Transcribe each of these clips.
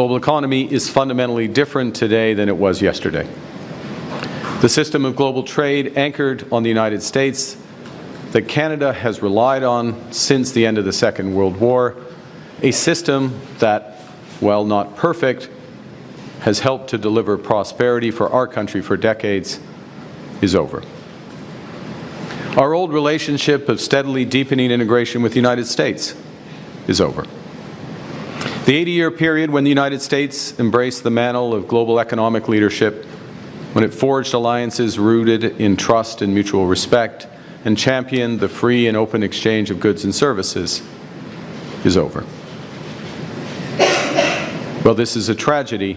global economy is fundamentally different today than it was yesterday. The system of global trade anchored on the United States that Canada has relied on since the end of the Second World War, a system that, while not perfect, has helped to deliver prosperity for our country for decades, is over. Our old relationship of steadily deepening integration with the United States is over. The 80-year period when the United States embraced the mantle of global economic leadership, when it forged alliances rooted in trust and mutual respect, and championed the free and open exchange of goods and services, is over. Well, this is a tragedy.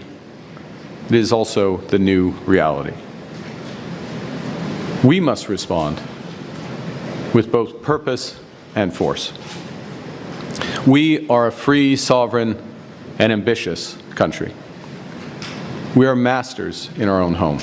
It is also the new reality. We must respond with both purpose and force. We are a free, sovereign, and ambitious country. We are masters in our own home.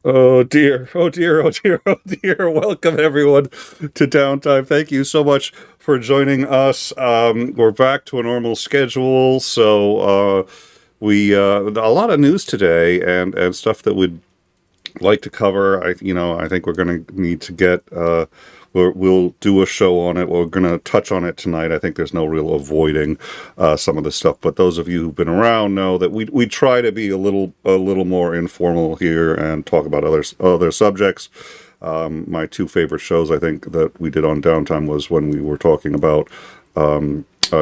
Oh dear, oh dear, oh dear, oh dear. Welcome everyone to Downtime. Thank you so much for joining us. We're back to a normal schedule, so we a lot of news today and stuff that we'd like to cover. I think we're going to need to get we'll do a show on it. We're going to touch on it tonight. I think there's no real avoiding some of this stuff. But those of you who've been around know that we try to be a little more informal here and talk about other subjects. My two favorite shows, I think, that we did on Downtime was when we were talking about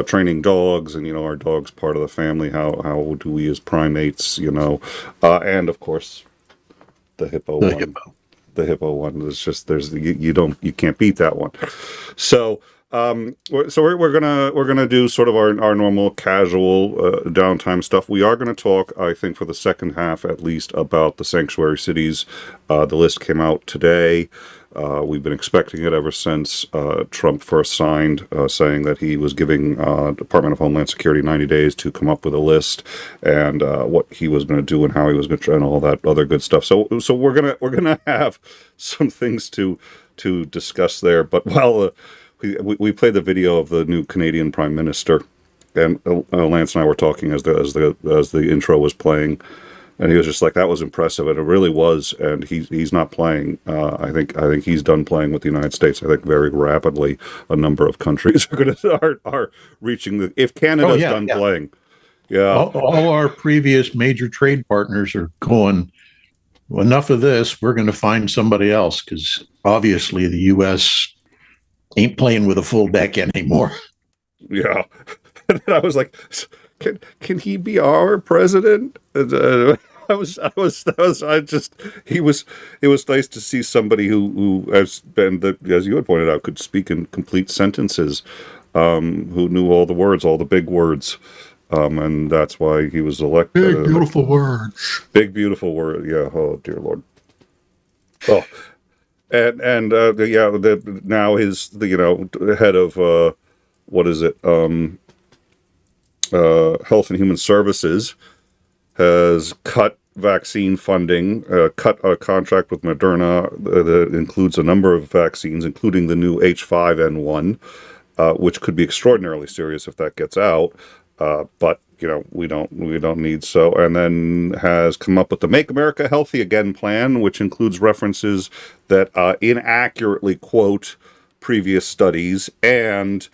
training dogs, and our dog's part of the family. How do we as primates, and of course the hippo one. The hippo one is just you can't beat that one. So we're gonna do sort of our normal casual Downtime stuff. We are gonna talk, I think, for the second half at least, about the sanctuary cities. The list came out today. We've been expecting it ever since Trump first signed, saying that he was giving Department of Homeland Security 90 days to come up with a list and what he was going to do and how he was going to try and all that other good stuff. So we're gonna have some things to discuss there. But while we played the video of the new Canadian Prime Minister, and Lance and I were talking as the intro was playing. And he was just like, that was impressive, and it really was. And he's not playing. I think he's done playing with the United States. I think very rapidly a number of countries are going to are reaching if Canada's done playing. Yeah, all our previous major trade partners are going, well, enough of this. We're going to find somebody else, because obviously the U.S. ain't playing with a full deck anymore. Yeah, and I was like, Can he be our president? It was nice to see somebody who has been, as you had pointed out, could speak in complete sentences, who knew all the words, all the big words, and that's why he was elected. Big beautiful words. Big beautiful word. Yeah. Oh dear Lord. Oh, and now his head of what is it? Health and Human Services has cut vaccine funding, cut a contract with Moderna that includes a number of vaccines, including the new H5N1, which could be extraordinarily serious if that gets out. But we don't need so. And then has come up with the Make America Healthy Again plan, which includes references that inaccurately quote previous studies and.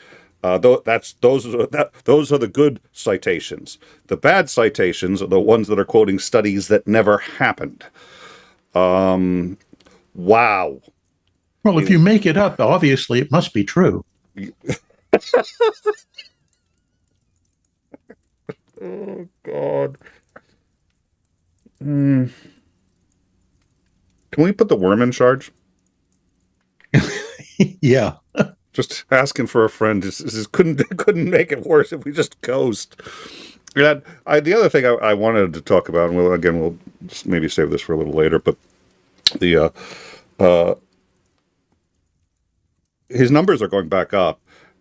Those are the good citations. The bad citations are the ones that are quoting studies that never happened. Wow. Well, if you make it up, obviously it must be true. Oh God. Can we put the worm in charge? Yeah. Just asking for a friend just couldn't make it worse if we just ghost. And the other thing I wanted to talk about, and we'll maybe save this for a little later, but the his numbers are going back up,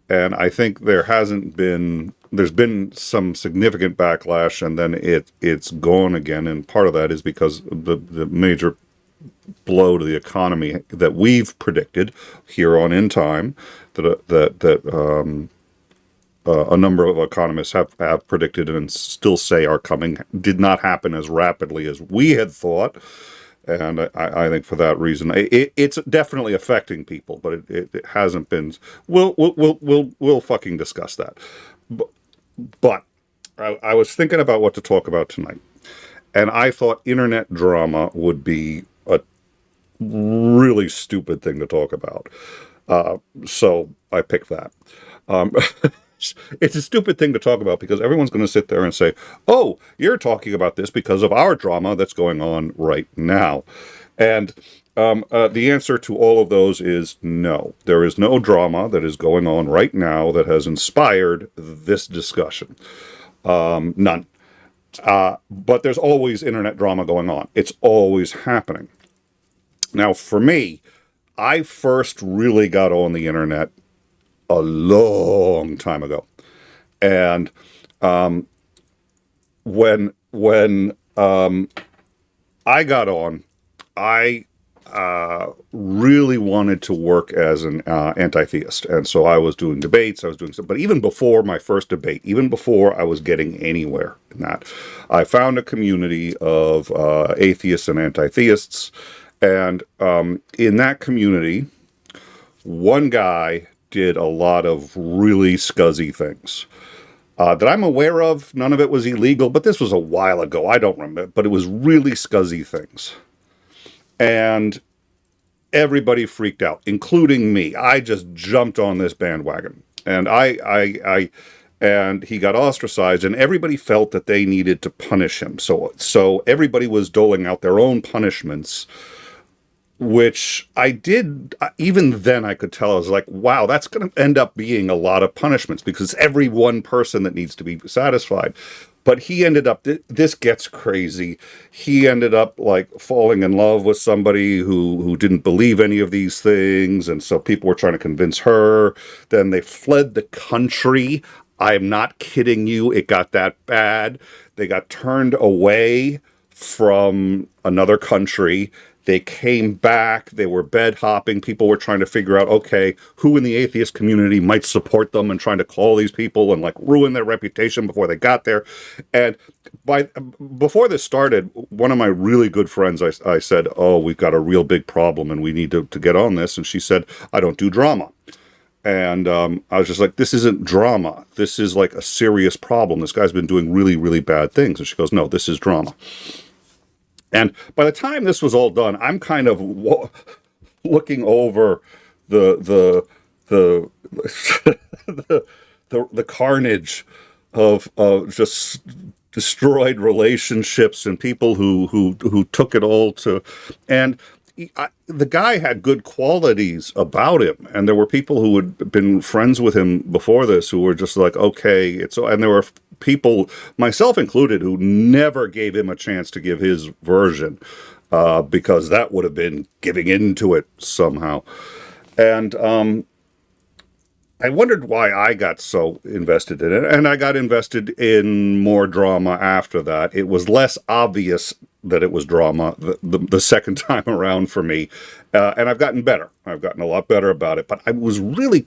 and I think there's been some significant backlash, and then it's gone again, and part of that is because the major blow to the economy that we've predicted here on In Time, that a number of economists have predicted and still say are coming, did not happen as rapidly as we had thought. And I think for that reason, it's definitely affecting people, but it hasn't been. We'll fucking discuss that. But I was thinking about what to talk about tonight, and I thought internet drama would be a really stupid thing to talk about. So I picked that. It's a stupid thing to talk about because everyone's going to sit there and say, oh, you're talking about this because of our drama that's going on right now. And the answer to all of those is no. There is no drama that is going on right now that has inspired this discussion. None. But there's always internet drama going on. It's always happening. Now, for me, I first really got on the internet a long time ago, and when I got on, I really wanted to work as an anti-theist, and so I was doing debates. I was doing some, but even before my first debate, even before I was getting anywhere in that, I found a community of atheists and anti-theists, and in that community, one guy did a lot of really scuzzy things that I'm aware of. None of it was illegal, but this was a while ago. I don't remember, but it was really scuzzy things. And everybody freaked out, including me. I just jumped on this bandwagon, and and he got ostracized, and everybody felt that they needed to punish him. So everybody was doling out their own punishments, which I did. Even then I could tell, I was like, wow, that's going to end up being a lot of punishments because every one person that needs to be satisfied. But he ended up, this gets crazy. He ended up like falling in love with somebody who didn't believe any of these things. And so people were trying to convince her. Then they fled the country. I'm not kidding you. It got that bad. They got turned away from another country. They came back, they were bed hopping, people were trying to figure out, okay, who in the atheist community might support them, and trying to call these people and like ruin their reputation before they got there. And before this started, one of my really good friends, I said, oh, we've got a real big problem and we need to get on this. And she said, I don't do drama. And I was just like, this isn't drama. This is like a serious problem. This guy's been doing really, really bad things. And she goes, no, this is drama. And by the time this was all done, I'm kind of looking over the carnage of just destroyed relationships and people who took it all to, and the guy had good qualities about him, and there were people who had been friends with him before this who were just like, okay, and there were people, myself included, who never gave him a chance to give his version, because that would have been giving into it somehow. And I wondered why I got so invested in it, and I got invested in more drama after that. It was less obvious that it was drama the second time around for me, and I've gotten better. I've gotten a lot better about it, but I was really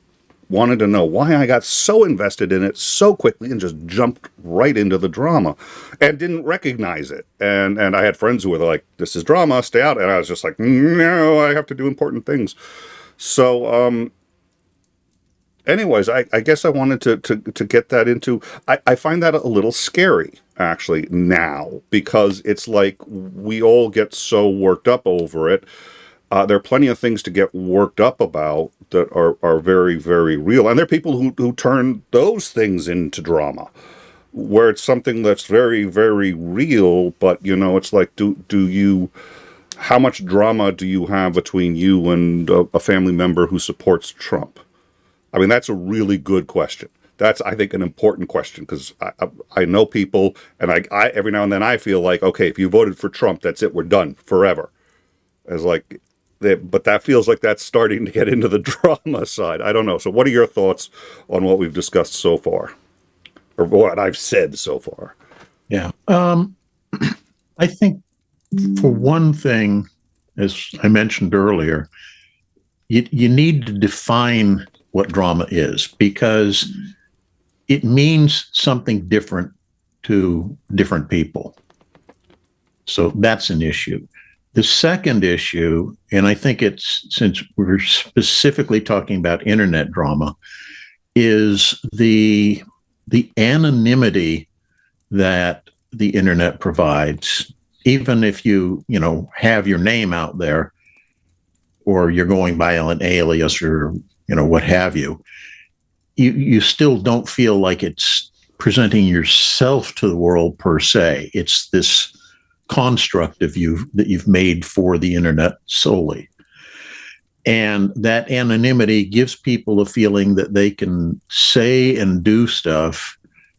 wanted to know why I got so invested in it so quickly and just jumped right into the drama and didn't recognize it. And I had friends who were like, this is drama, stay out. And I was just like, no, I have to do important things. So, anyways, I guess I wanted to get that into, I find that a little scary, actually, now, because it's like we all get so worked up over it. There are plenty of things to get worked up about that are very, very real. And there are people who turn those things into drama, where it's something that's very, very real, but, you know, it's like, how much drama do you have between you and a family member who supports Trump? I mean, that's a really good question. That's, I think, an important question, because I know people, and I every now and then I feel like, okay, if you voted for Trump, that's it, we're done forever. As like, but that feels like that's starting to get into the drama side. I don't know. So what are your thoughts on what we've discussed so far, or what I've said so far? Yeah. I think, for one thing, as I mentioned earlier, you need to define what drama is, because it means something different to different people. So that's an issue. The second issue, and I think it's, since we're specifically talking about internet drama, is the anonymity that the internet provides. Even if you have your name out there, or you're going by an alias, or what have you, you still don't feel like it's presenting yourself to the world per se. It's this construct of you that you've made for the internet solely. And that anonymity gives people a feeling that they can say and do stuff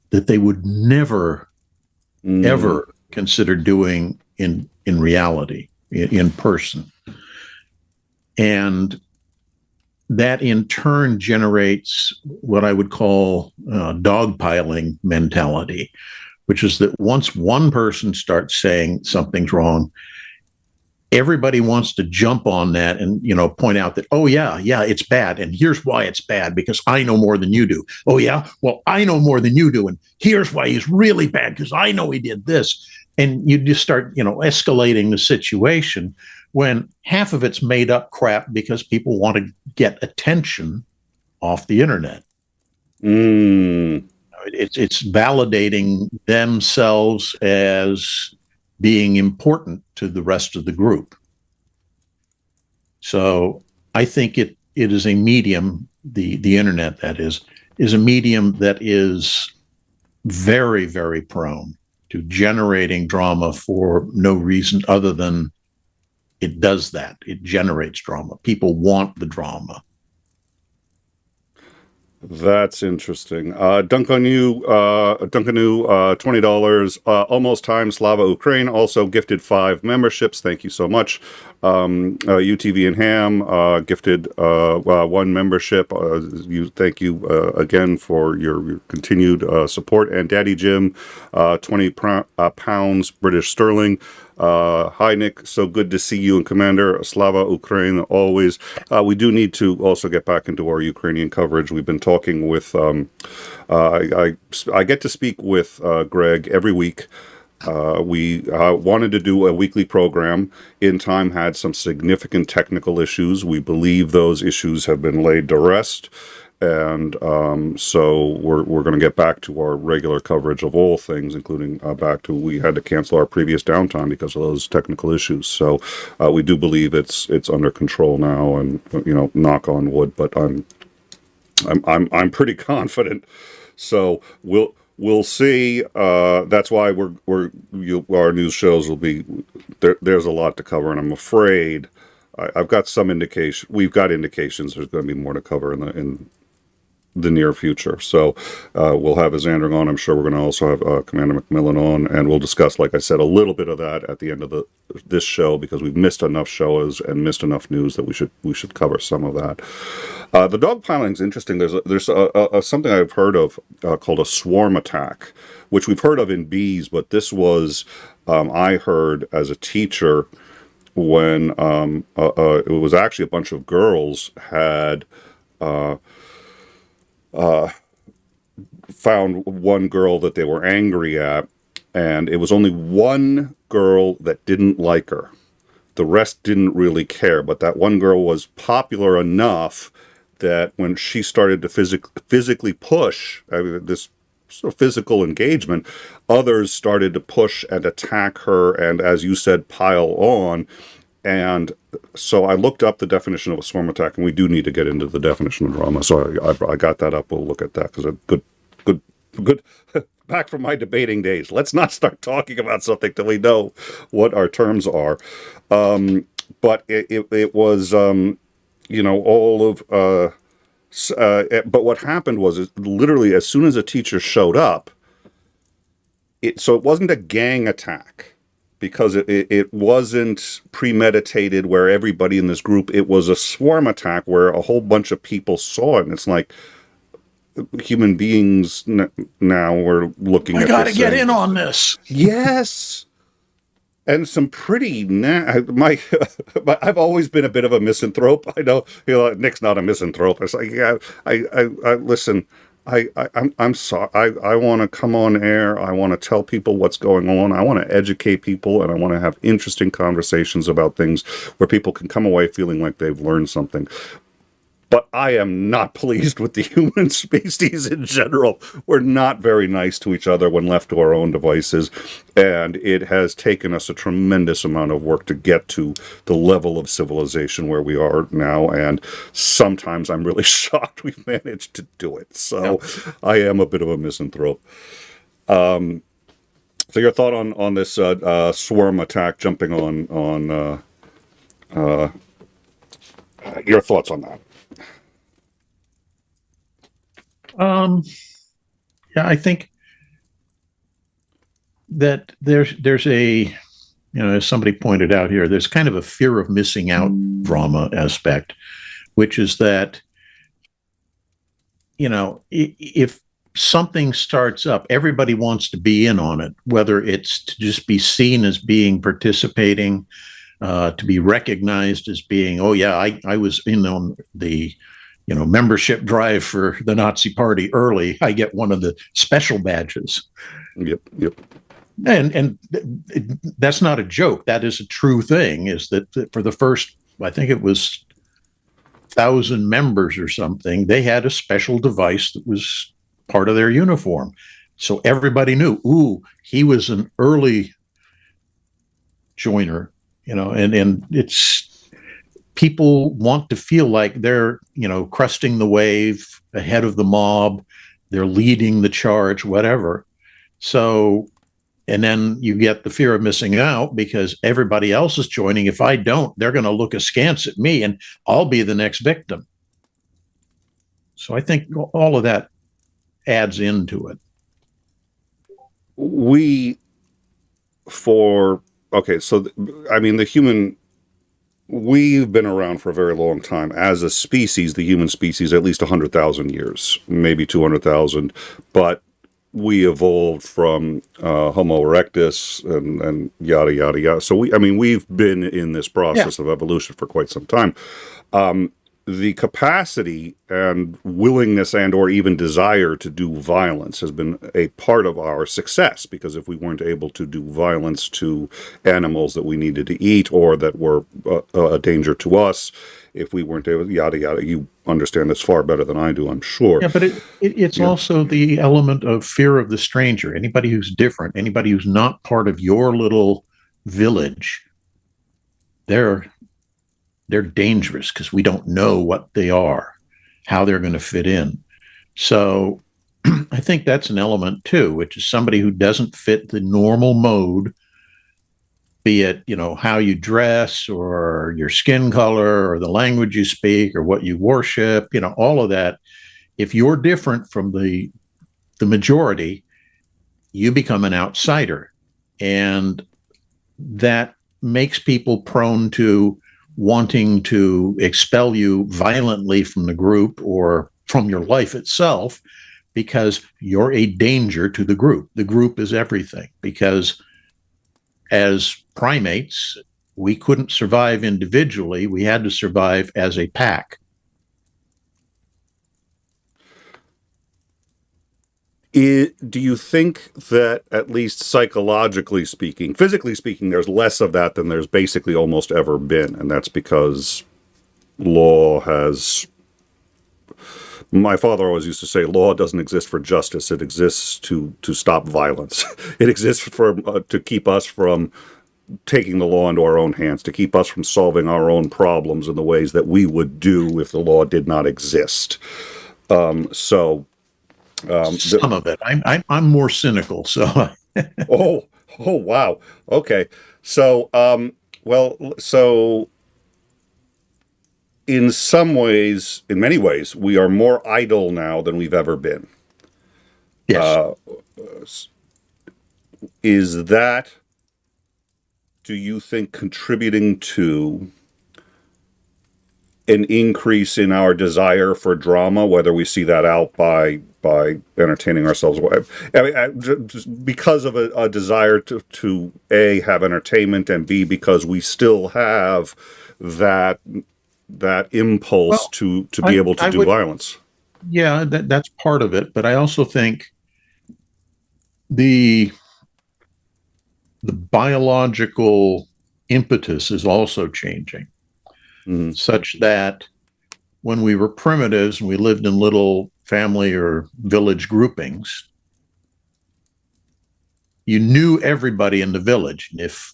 that they would never, ever consider doing in reality, in person. And that in turn generates what I would call dogpiling mentality, which is that once one person starts saying something's wrong, everybody wants to jump on that and, point out that, oh, yeah, it's bad. And here's why it's bad, because I know more than you do. Oh, yeah, well, I know more than you do. And here's why he's really bad, because I know he did this. And you just start, escalating the situation, when half of it's made up crap because people want to get attention off the internet. It's validating themselves as being important to the rest of the group. So I think it is a medium, the internet, that is a medium that is very, very prone to generating drama for no reason other than it does that. It generates drama. People want the drama. That's interesting. 𝐍𝐬𝐜𝐴, $20. Almost time. 𝐒𝐨𝐿𝐼𝐜 also gifted 5 memberships. Thank you so much. UTV and Ham gifted 1 membership. Thank you again for your continued support. And Daddy Jim, 20 pounds British sterling. Hi, Nick. So good to see you and Commander. Slava Ukraine, always. We do need to also get back into our Ukrainian coverage. We've been talking with, I get to speak with Greg every week. We wanted to do a weekly program. In Time had some significant technical issues. We believe those issues have been laid to rest. And so we're going to get back to our regular coverage of all things, including we had to cancel our previous downtime because of those technical issues. So we do believe it's under control now, and knock on wood. But I'm pretty confident. So we'll see. That's why our news shows will be there. There's a lot to cover, and I'm afraid I've got some indication. We've got indications there's going to be more to cover in the near future. So we'll have Xander on. I'm sure we're going to also have Commander McMillan on, and we'll discuss, like I said, a little bit of that at the end of this show, because we've missed enough shows and missed enough news that we should cover some of that. The dogpiling is interesting. There's something I've heard of called a swarm attack, which we've heard of in bees, but this was I heard as a teacher when it was actually a bunch of girls had found one girl that they were angry at, and it was only one girl that didn't like her. The rest didn't really care, but that one girl was popular enough that when she started to physically push, this sort of physical engagement, others started to push and attack her, and as you said, pile on. And so I looked up the definition of a swarm attack, and we do need to get into the definition of drama. So I got that up. We'll look at that, because good. Back from my debating days. Let's not start talking about something till we know what our terms are. But it was, all of But what happened was, literally, as soon as a teacher showed up, so it wasn't a gang attack, because it wasn't premeditated where everybody in this group, it was a swarm attack where a whole bunch of people saw it. And it's like, human beings now were looking at this. I got to get in on this. Yes. And some pretty, I've always been a bit of a misanthrope. I know, Nick's not a misanthrope. It's like, yeah, I listen, I'm sorry. I want to come on air. I want to tell people what's going on. I want to educate people, and I want to have interesting conversations about things where people can come away feeling like they've learned something. But I am not pleased with the human species in general. We're not very nice to each other when left to our own devices, and it has taken us a tremendous amount of work to get to the level of civilization where we are now, and sometimes I'm really shocked we've managed to do it. So I am a bit of a misanthrope. So your thought on this swarm attack, jumping on your thoughts on that? Yeah, I think that there's a, as somebody pointed out here, there's kind of a fear of missing out drama aspect, which is that, if something starts up, everybody wants to be in on it, whether it's to just be seen as being participating, to be recognized as being, oh yeah, I was in on the membership drive for the Nazi Party early. I get one of the special badges. Yep. And that's not a joke. That is a true thing, is that for the first, I think it was 1,000 members or something, they had a special device that was part of their uniform. So everybody knew, ooh, he was an early joiner, and it's, people want to feel like they're, cresting the wave, ahead of the mob, they're leading the charge, whatever. So, and then you get the fear of missing out because everybody else is joining. If I don't, they're going to look askance at me and I'll be the next victim. So I think all of that adds into it. We've been around for a very long time. As a species, the human species, at least 100,000 years, maybe 200,000. But we evolved from Homo erectus and yada, yada, yada. So we've been in this process of evolution for quite some time. The capacity and willingness and or even desire to do violence has been a part of our success, because if we weren't able to do violence to animals that we needed to eat or that were a danger to us, if we weren't able, yada, yada, you understand this far better than I do, I'm sure. Yeah, but it's also the element of fear of the stranger. Anybody who's different, anybody who's not part of your little village, they're dangerous because we don't know what they are, how they're going to fit in. So I think that's an element too, which is somebody who doesn't fit the normal mode, be it, how you dress or your skin color or the language you speak or what you worship, all of that. If you're different from the majority, you become an outsider. And that makes people prone to wanting to expel you violently from the group or from your life itself, because you're a danger to the group. The group is everything, because as primates, we couldn't survive individually. We had to survive as a pack. Do you think that, at least psychologically speaking, physically speaking, there's less of that than there's basically almost ever been? And that's because law has... My father always used to say, law doesn't exist for justice. It exists to stop violence. It exists to keep us from taking the law into our own hands, to keep us from solving our own problems in the ways that we would do if the law did not exist. Some of it. I'm more cynical. So. oh wow. Okay. So in some ways, in many ways, we are more idle now than we've ever been. Yes. Is that, do you think, contributing to an increase in our desire for drama, whether we see that out by entertaining ourselves? I mean, just because of a desire to A, have entertainment, and B, because we still have that impulse to be able to do violence. Yeah, that's part of it. But I also think the biological impetus is also changing, such that when we were primitives and we lived in little family or village groupings, you knew everybody in the village. And if,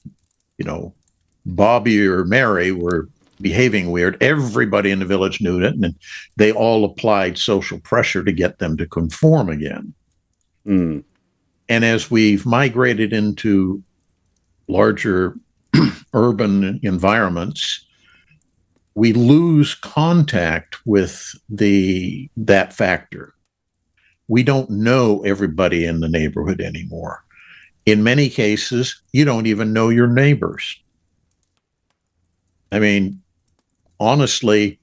Bobby or Mary were behaving weird, everybody in the village knew it, and they all applied social pressure to get them to conform again. And as we've migrated into larger urban environments, we lose contact with that factor. We don't know everybody in the neighborhood anymore. In many cases, you don't even know your neighbors. I mean, honestly,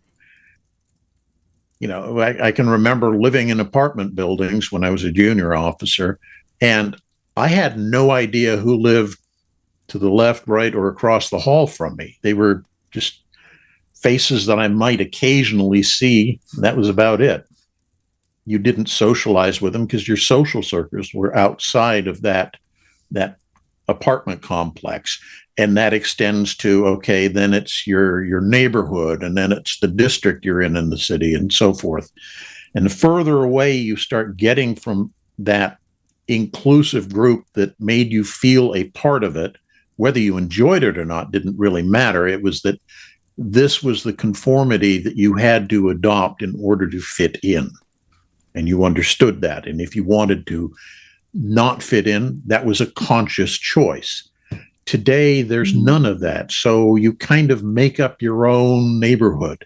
I can remember living in apartment buildings when I was a junior officer, and I had no idea who lived to the left, right, or across the hall from me. They were just faces that I might occasionally see. That was about it. You didn't socialize with them because your social circles were outside of that apartment complex. And that extends to, okay, then it's your neighborhood, and then it's the district you're in the city, and so forth. And the further away you start getting from that inclusive group that made you feel a part of it, whether you enjoyed it or not didn't really matter. It was that this was the conformity that you had to adopt in order to fit in. And you understood that. And if you wanted to not fit in, that was a conscious choice. Today, there's none of that. So you kind of make up your own neighborhood,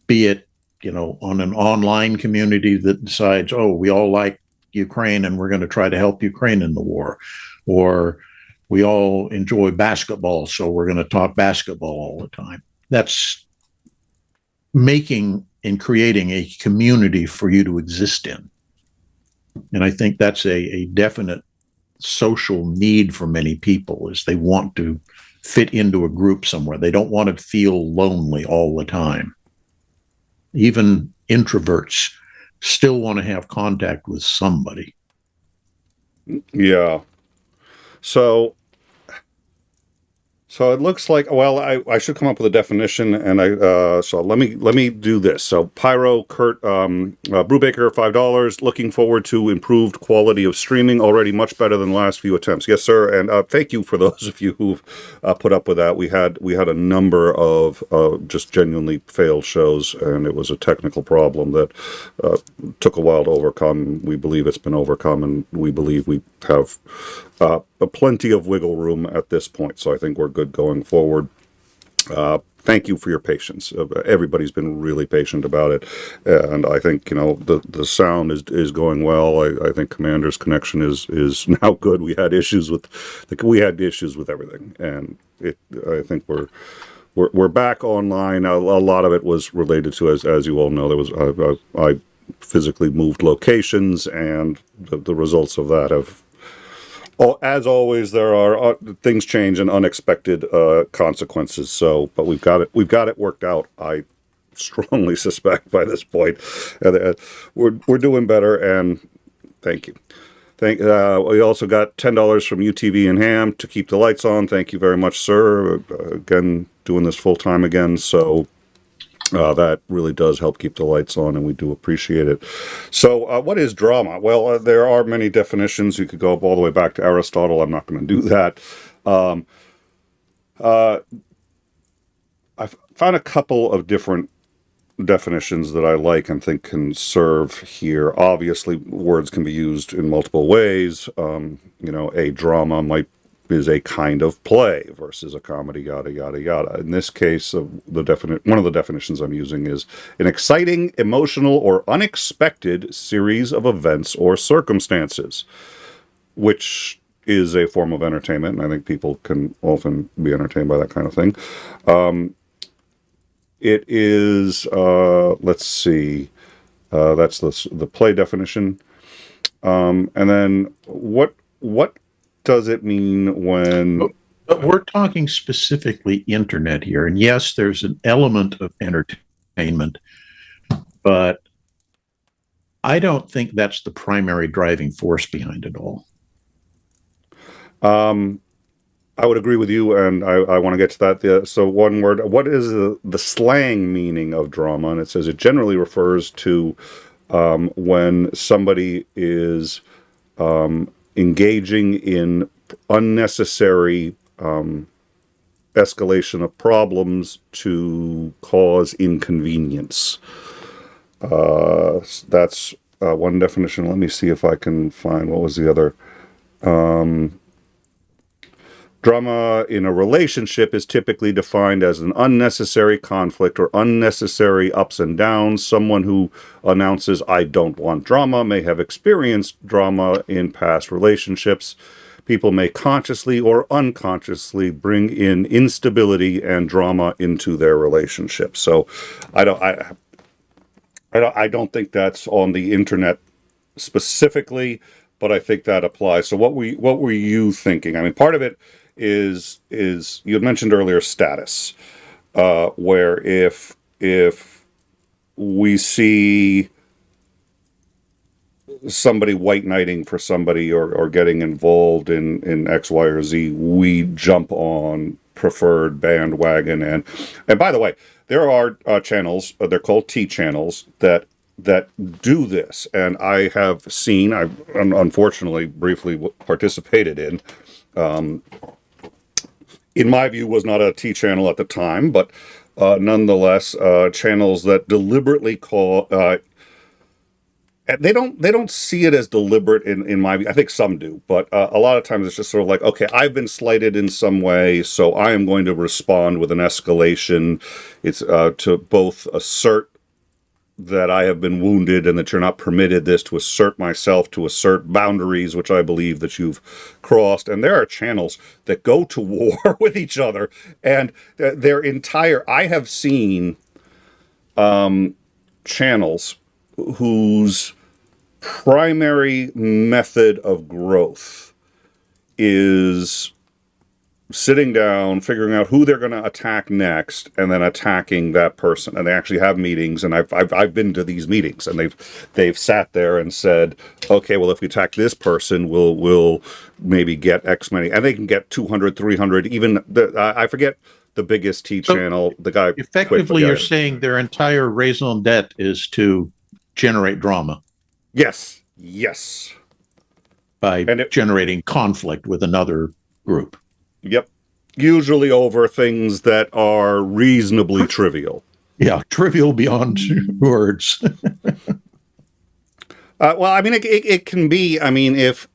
be it, on an online community that decides, oh, we all like Ukraine and we're going to try to help Ukraine in the war. Or we all enjoy basketball, so we're going to talk basketball all the time. That's making and creating a community for you to exist in. And I think that's a definite social need for many people, is they want to fit into a group somewhere. They don't want to feel lonely all the time. Even introverts still want to have contact with somebody. Yeah. So it looks like, well, I should come up with a definition, and so let me do this. So Pyro Kurt Brubaker, $5. Looking forward to improved quality of streaming. Already much better than the last few attempts. Yes, sir. And thank you for those of you who've put up with that. We had a number of just genuinely failed shows, and it was a technical problem that took a while to overcome. We believe it's been overcome, and we believe we have plenty of wiggle room at this point, so I think we're good going forward. Thank you for your patience. Everybody's been really patient about it, and I think the sound is going well. I think Commander's connection is now good. We had issues with everything, and I think we're back online. A lot of it was related to, as you all know, there was I physically moved locations, and the results of that have. As always, there are things change and unexpected consequences. So, but we've got it worked out. I strongly suspect by this point, we're doing better. And thank you. We also got $10 from UTV and Ham to keep the lights on. Thank you very much, sir. Again, doing this full time again. So. That really does help keep the lights on, and we do appreciate it. So what is drama? Well, there are many definitions. You could go all the way back to Aristotle. I'm not going to do that. I've found a couple of different definitions that I like and think can serve here. Obviously, words can be used in multiple ways. A drama might is a kind of play versus a comedy, yada, yada, yada. In this case, one of the definitions I'm using is an exciting, emotional, or unexpected series of events or circumstances, which is a form of entertainment, and I think people can often be entertained by that kind of thing. It is, let's see, that's the play definition. And then what does it mean when... But we're talking specifically internet here. And yes, there's an element of entertainment, but I don't think that's the primary driving force behind it all. I would agree with you, and I want to get to that. So one word, what is the slang meaning of drama? And it says it generally refers to when somebody is engaging in unnecessary escalation of problems to cause inconvenience. That's one definition. Let me see if I can find, what was the other? Drama in a relationship is typically defined as an unnecessary conflict or unnecessary ups and downs. Someone who announces, "I don't want drama," may have experienced drama in past relationships. People may consciously or unconsciously bring in instability and drama into their relationship. So I don't think that's on the internet specifically, but I think that applies. So what were you thinking? I mean, part of it is you had mentioned earlier status, where if we see somebody white knighting for somebody or getting involved in X, Y, or Z, we jump on preferred bandwagon. And by the way, there are channels, they're called T channels, that do this, and I have seen, I unfortunately briefly participated in my view, was not a T channel at the time, but nonetheless, channels that deliberately call, they don't see it as deliberate in my view. I think some do, but a lot of times it's just sort of like, okay, I've been slighted in some way, so I am going to respond with an escalation. It's to both assert that I have been wounded and that you're not permitted this, to assert myself, to assert boundaries, which I believe that you've crossed. And there are channels that go to war with each other, and their entire... I have seen channels whose primary method of growth is sitting down, figuring out who they're going to attack next, and then attacking that person. And they actually have meetings, and I've been to these meetings, and they've sat there and said, okay, well, if we attack this person, we'll maybe get X many, and they can get 200, 300, even I forget the biggest T channel. The guy effectively, you're saying their entire raison d'etre is to generate drama. Yes. By generating conflict with another group. Yep. Usually over things that are reasonably trivial. Yeah, trivial beyond words. Well, I mean, it can be. I mean, if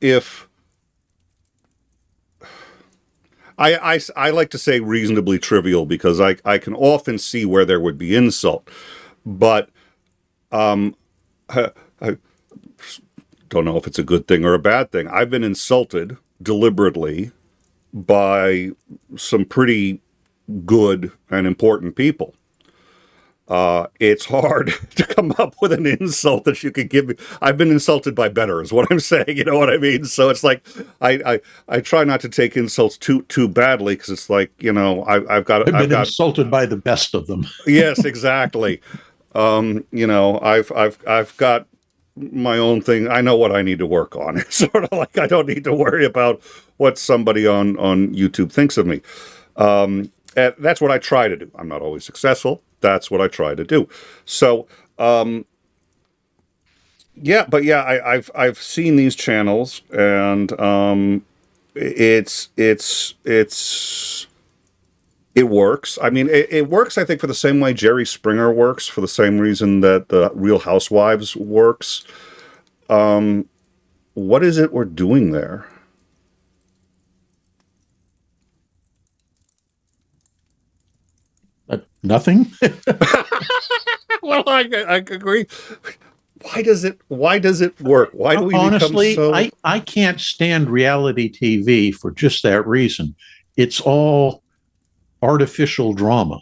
I like to say reasonably trivial, because I can often see where there would be insult, but I don't know if it's a good thing or a bad thing. I've been insulted deliberately by some pretty good and important people. It's hard to come up with an insult that you could give me. I've been insulted by better, is what I'm saying. You know what I mean? So it's like I try not to take insults too badly, because it's like, you know, I've got insulted by the best of them. Yes, exactly. You know, I've got my own thing. I know what I need to work on. It's sort of like I don't need to worry about what somebody on YouTube thinks of me. And that's what I try to do. I'm not always successful. That's what I try to do. So, yeah, but yeah, I've seen these channels, and it works. I mean, it works, I think, for the same way Jerry Springer works, for the same reason that the Real Housewives works. What is it we're doing there? Nothing? Well, I agree. Why does it work? Why do we Honestly, become so... I can't stand reality TV for just that reason. It's all artificial drama.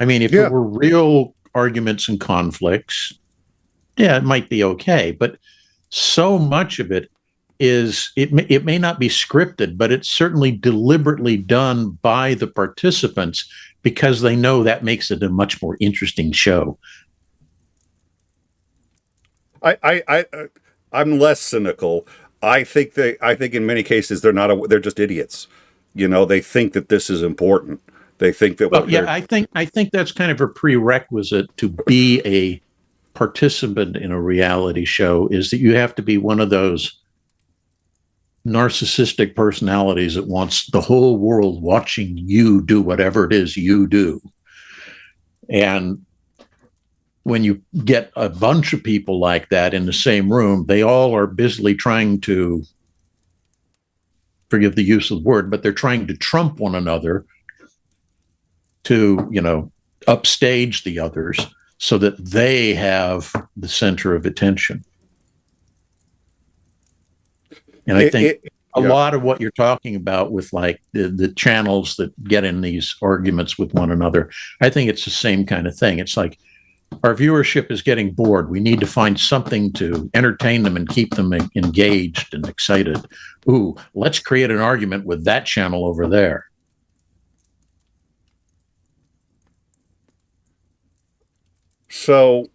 I mean, if Yeah. it were real arguments and conflicts, yeah, it might be okay. But so much of it is, it may not be scripted, but it's certainly deliberately done by the participants because they know that makes it a much more interesting show. I'm less cynical. I think in many cases they're just idiots. You know, they think that this is important. They think that Well, yeah, I think that's kind of a prerequisite to be a participant in a reality show, is that you have to be one of those narcissistic personalities that wants the whole world watching you do whatever it is you do. And when you get a bunch of people like that in the same room, they all are busily trying to, forgive the use of the word, but they're trying to trump one another to, you know, upstage the others so that they have the center of attention. And I think a lot of what you're talking about with like the channels that get in these arguments with one another, I think it's the same kind of thing. It's like our viewership is getting bored. We need to find something to entertain them and keep them engaged and excited. Ooh, let's create an argument with that channel over there. So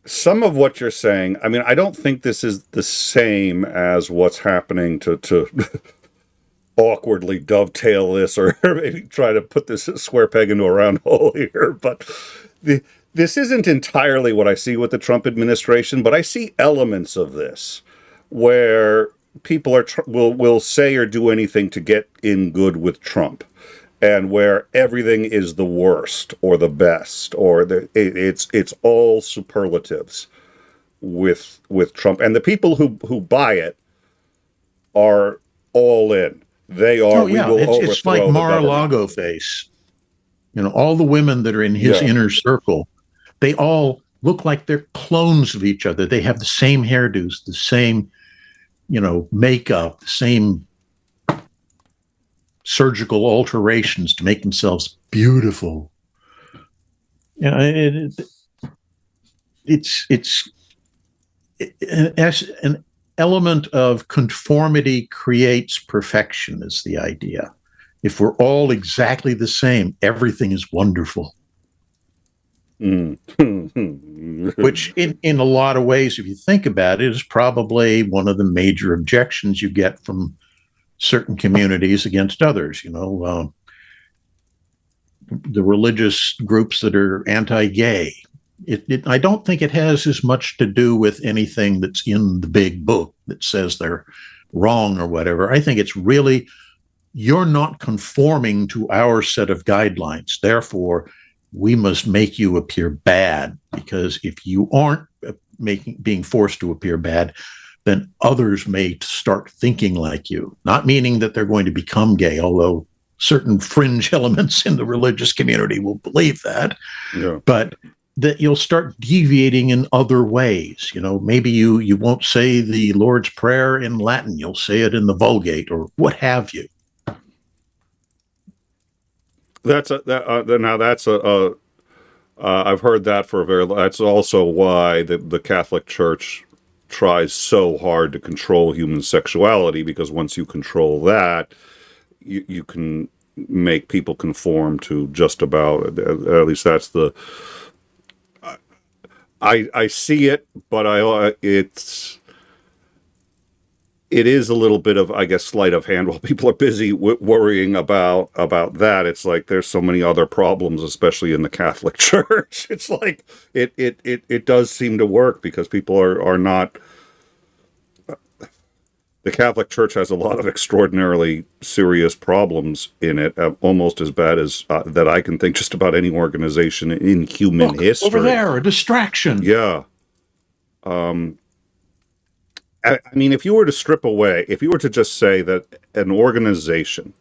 some of what you're saying, I mean, I don't think this is the same as what's happening to awkwardly dovetail this, or maybe try to put this square peg into a round hole here, but this isn't entirely what I see with the Trump administration, but I see elements of this where people will say or do anything to get in good with Trump, and where everything is the worst or the best, or it's all superlatives with Trump, and the people who buy it are all in. They are. Oh, yeah. It's like Mar-a-Lago face. You know, all the women that are in his inner circle, they all look like they're clones of each other. They have the same hairdos, the same, you know, makeup, the same surgical alterations to make themselves beautiful. You know, it's an element of conformity creates perfection is the idea. If we're all exactly the same, everything is wonderful. Which in a lot of ways, if you think about it, is probably one of the major objections you get from certain communities against others. You know, the religious groups that are anti-gay. I don't think it has as much to do with anything that's in the big book that says they're wrong or whatever. I think it's really, you're not conforming to our set of guidelines. Therefore, we must make you appear bad, because if you aren't being forced to appear bad, then others may start thinking like you. Not meaning that they're going to become gay, although certain fringe elements in the religious community will believe that. Yeah. But that you'll start deviating in other ways. You know, maybe you won't say the Lord's Prayer in Latin, you'll say it in the Vulgate or what have you. I've heard that for a very. That's also why the Catholic Church tries so hard to control human sexuality, because once you control that, you can make people conform to just about. At least that's the. I see it, but it is a little bit of, I guess, sleight of hand while people are busy worrying about that. It's like there's so many other problems, especially in the Catholic Church. It's like it does seem to work because people are not. The Catholic Church has a lot of extraordinarily serious problems in it, almost as bad as that I can think just about any organization in human history. Over there, a distraction. Yeah. I mean, if you were to strip away, if you were to just say that an organization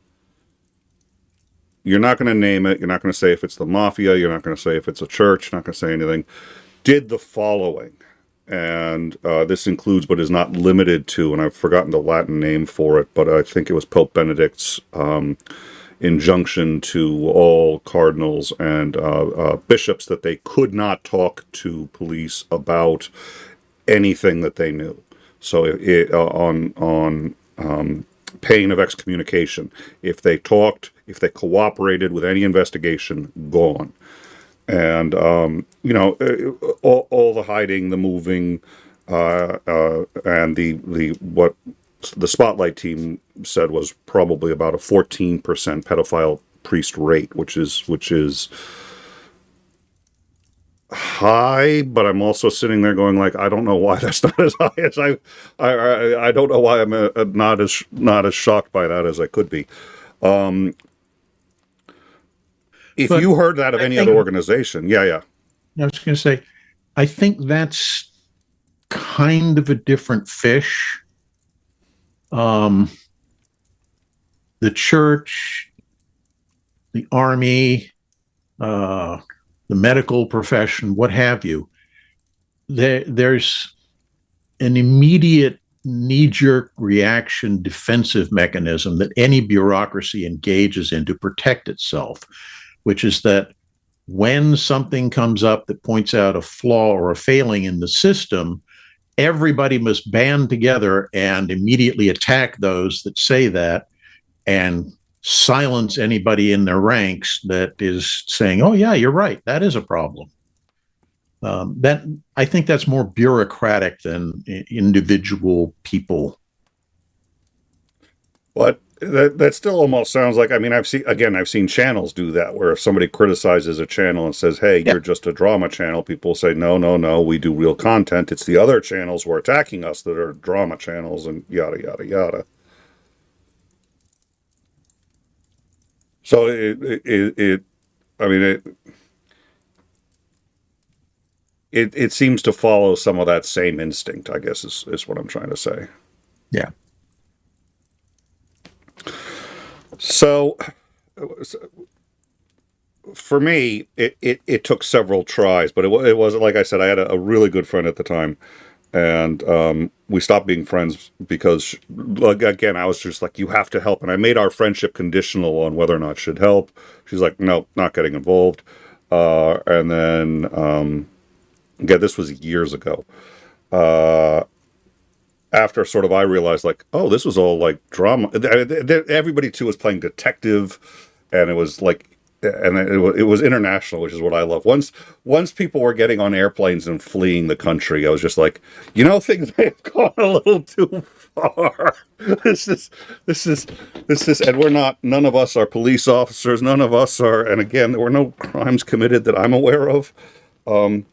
you're not going to name it. You're not going to say if it's the mafia. You're not going to say if it's a church. You're not going to say anything. Did the following. And this includes but is not limited to, and I've forgotten the Latin name for it, but I think it was Pope Benedict's injunction to all cardinals and bishops that they could not talk to police about anything that they knew. So on pain of excommunication, if they cooperated with any investigation, gone. And all the hiding, the moving, and the what the Spotlight team said was probably about a 14% pedophile priest rate, which is high. But I'm also sitting there going like, I don't know why that's not as high as I don't know why I'm not as shocked by that as I could be. If But you heard that of any other organization, yeah. I was going to say, I think that's kind of a different fish. The church, the army, the medical profession, what have you, there's an immediate knee-jerk reaction defensive mechanism that any bureaucracy engages in to protect itself, which is that when something comes up that points out a flaw or a failing in the system, everybody must band together and immediately attack those that say that and silence anybody in their ranks that is saying, oh, yeah, you're right, that is a problem. That I think that's more bureaucratic than individual people. But that still almost sounds like, I mean, I've seen channels do that, where if somebody criticizes a channel and says, hey, you're just a drama channel, people say, no, we do real content. It's the other channels who are attacking us that are drama channels, and yada, yada, yada. So it seems to follow some of that same instinct, I guess, is what I'm trying to say. Yeah. So for me, it took several tries, but it wasn't, like I said, I had a really good friend at the time, and we stopped being friends because, again, I was just like, you have to help. And I made our friendship conditional on whether or not she'd help. She's like, no, not getting involved. And then, again, this was years ago. After sort of I realized, like, oh, this was all like drama. Everybody too was playing detective, and it was like, and it was international, which is what I love. Once people were getting on airplanes and fleeing the country, I was just like, things may have gone a little too far. This is, and none of us are police officers. None of us are, and again, there were no crimes committed that I'm aware of. And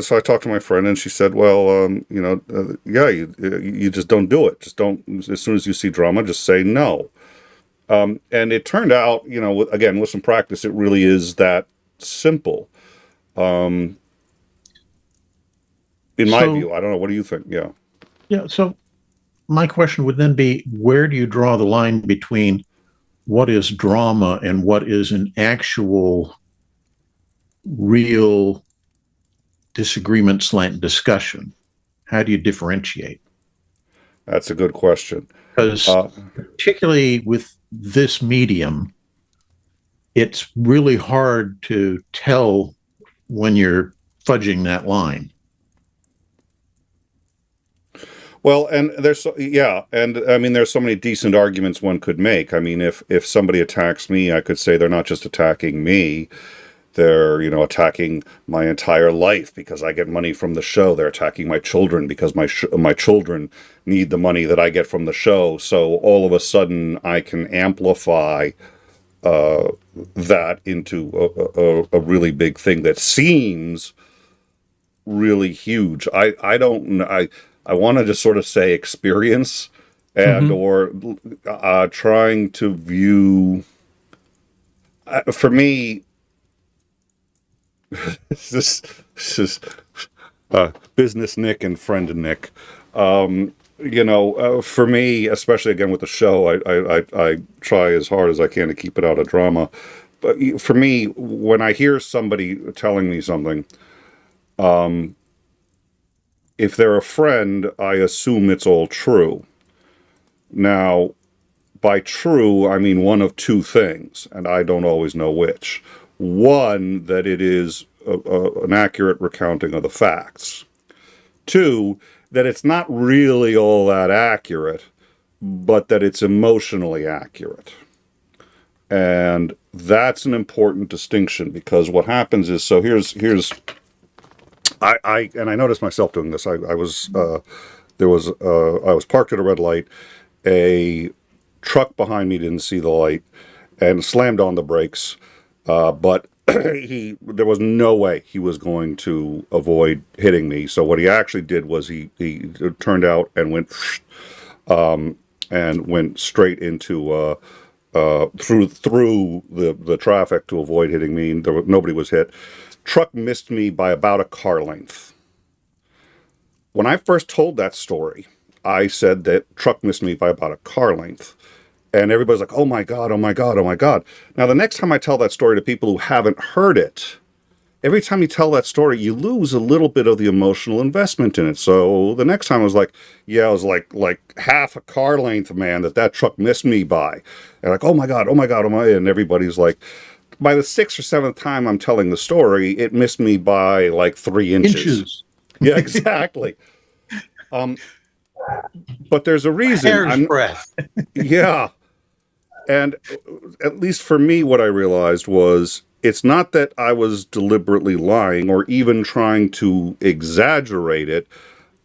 so I talked to my friend, and she said, well, you just don't do it. Just don't, as soon as you see drama, just say no. And it turned out, with some practice, it really is that simple. In my view, I don't know. What do you think? Yeah. Yeah. So my question would then be, where do you draw the line between what is drama and what is an actual, real disagreement slant discussion? How do you differentiate? That's a good question. Because particularly with this medium, it's really hard to tell when you're fudging that line. Well, and there's so many decent arguments one could make. I mean, if somebody attacks me, I could say they're not just attacking me. They're, attacking my entire life because I get money from the show. They're attacking my children because my children need the money that I get from the show. So all of a sudden, I can amplify that into a really big thing that seems really huge. I don't. I want to just sort of say experience and or trying to view. For me. This is business Nick and friend Nick. for me, especially again with the show, I try as hard as I can to keep it out of drama. But for me, when I hear somebody telling me something, if they're a friend, I assume it's all true. Now, by true, I mean one of two things, and I don't always know which. One, that it is an accurate recounting of the facts. Two, that it's not really all that accurate, but that it's emotionally accurate. And that's an important distinction, because what happens is, so here's I noticed myself doing this. I was parked at a red light. A truck behind me didn't see the light and slammed on the brakes, but there was no way he was going to avoid hitting me. So what he actually did was he turned out and went straight into through the traffic to avoid hitting me. Nobody was hit. Truck missed me by about a car length. When I first told that story, I said that truck missed me by about a car length. And everybody's like, oh my God, oh my God, oh my God. Now, the next time I tell that story to people who haven't heard it, every time you tell that story, you lose a little bit of the emotional investment in it. So the next time I was like, yeah, it was like half a car length, man, that truck missed me by. And like, oh my God, oh my God, oh my. And everybody's like, by the 6th or 7th time I'm telling the story, it missed me by like 3 inches. Yeah, exactly. But there's a reason. Hair's breadth. Yeah. And at least for me, what I realized was it's not that I was deliberately lying or even trying to exaggerate it.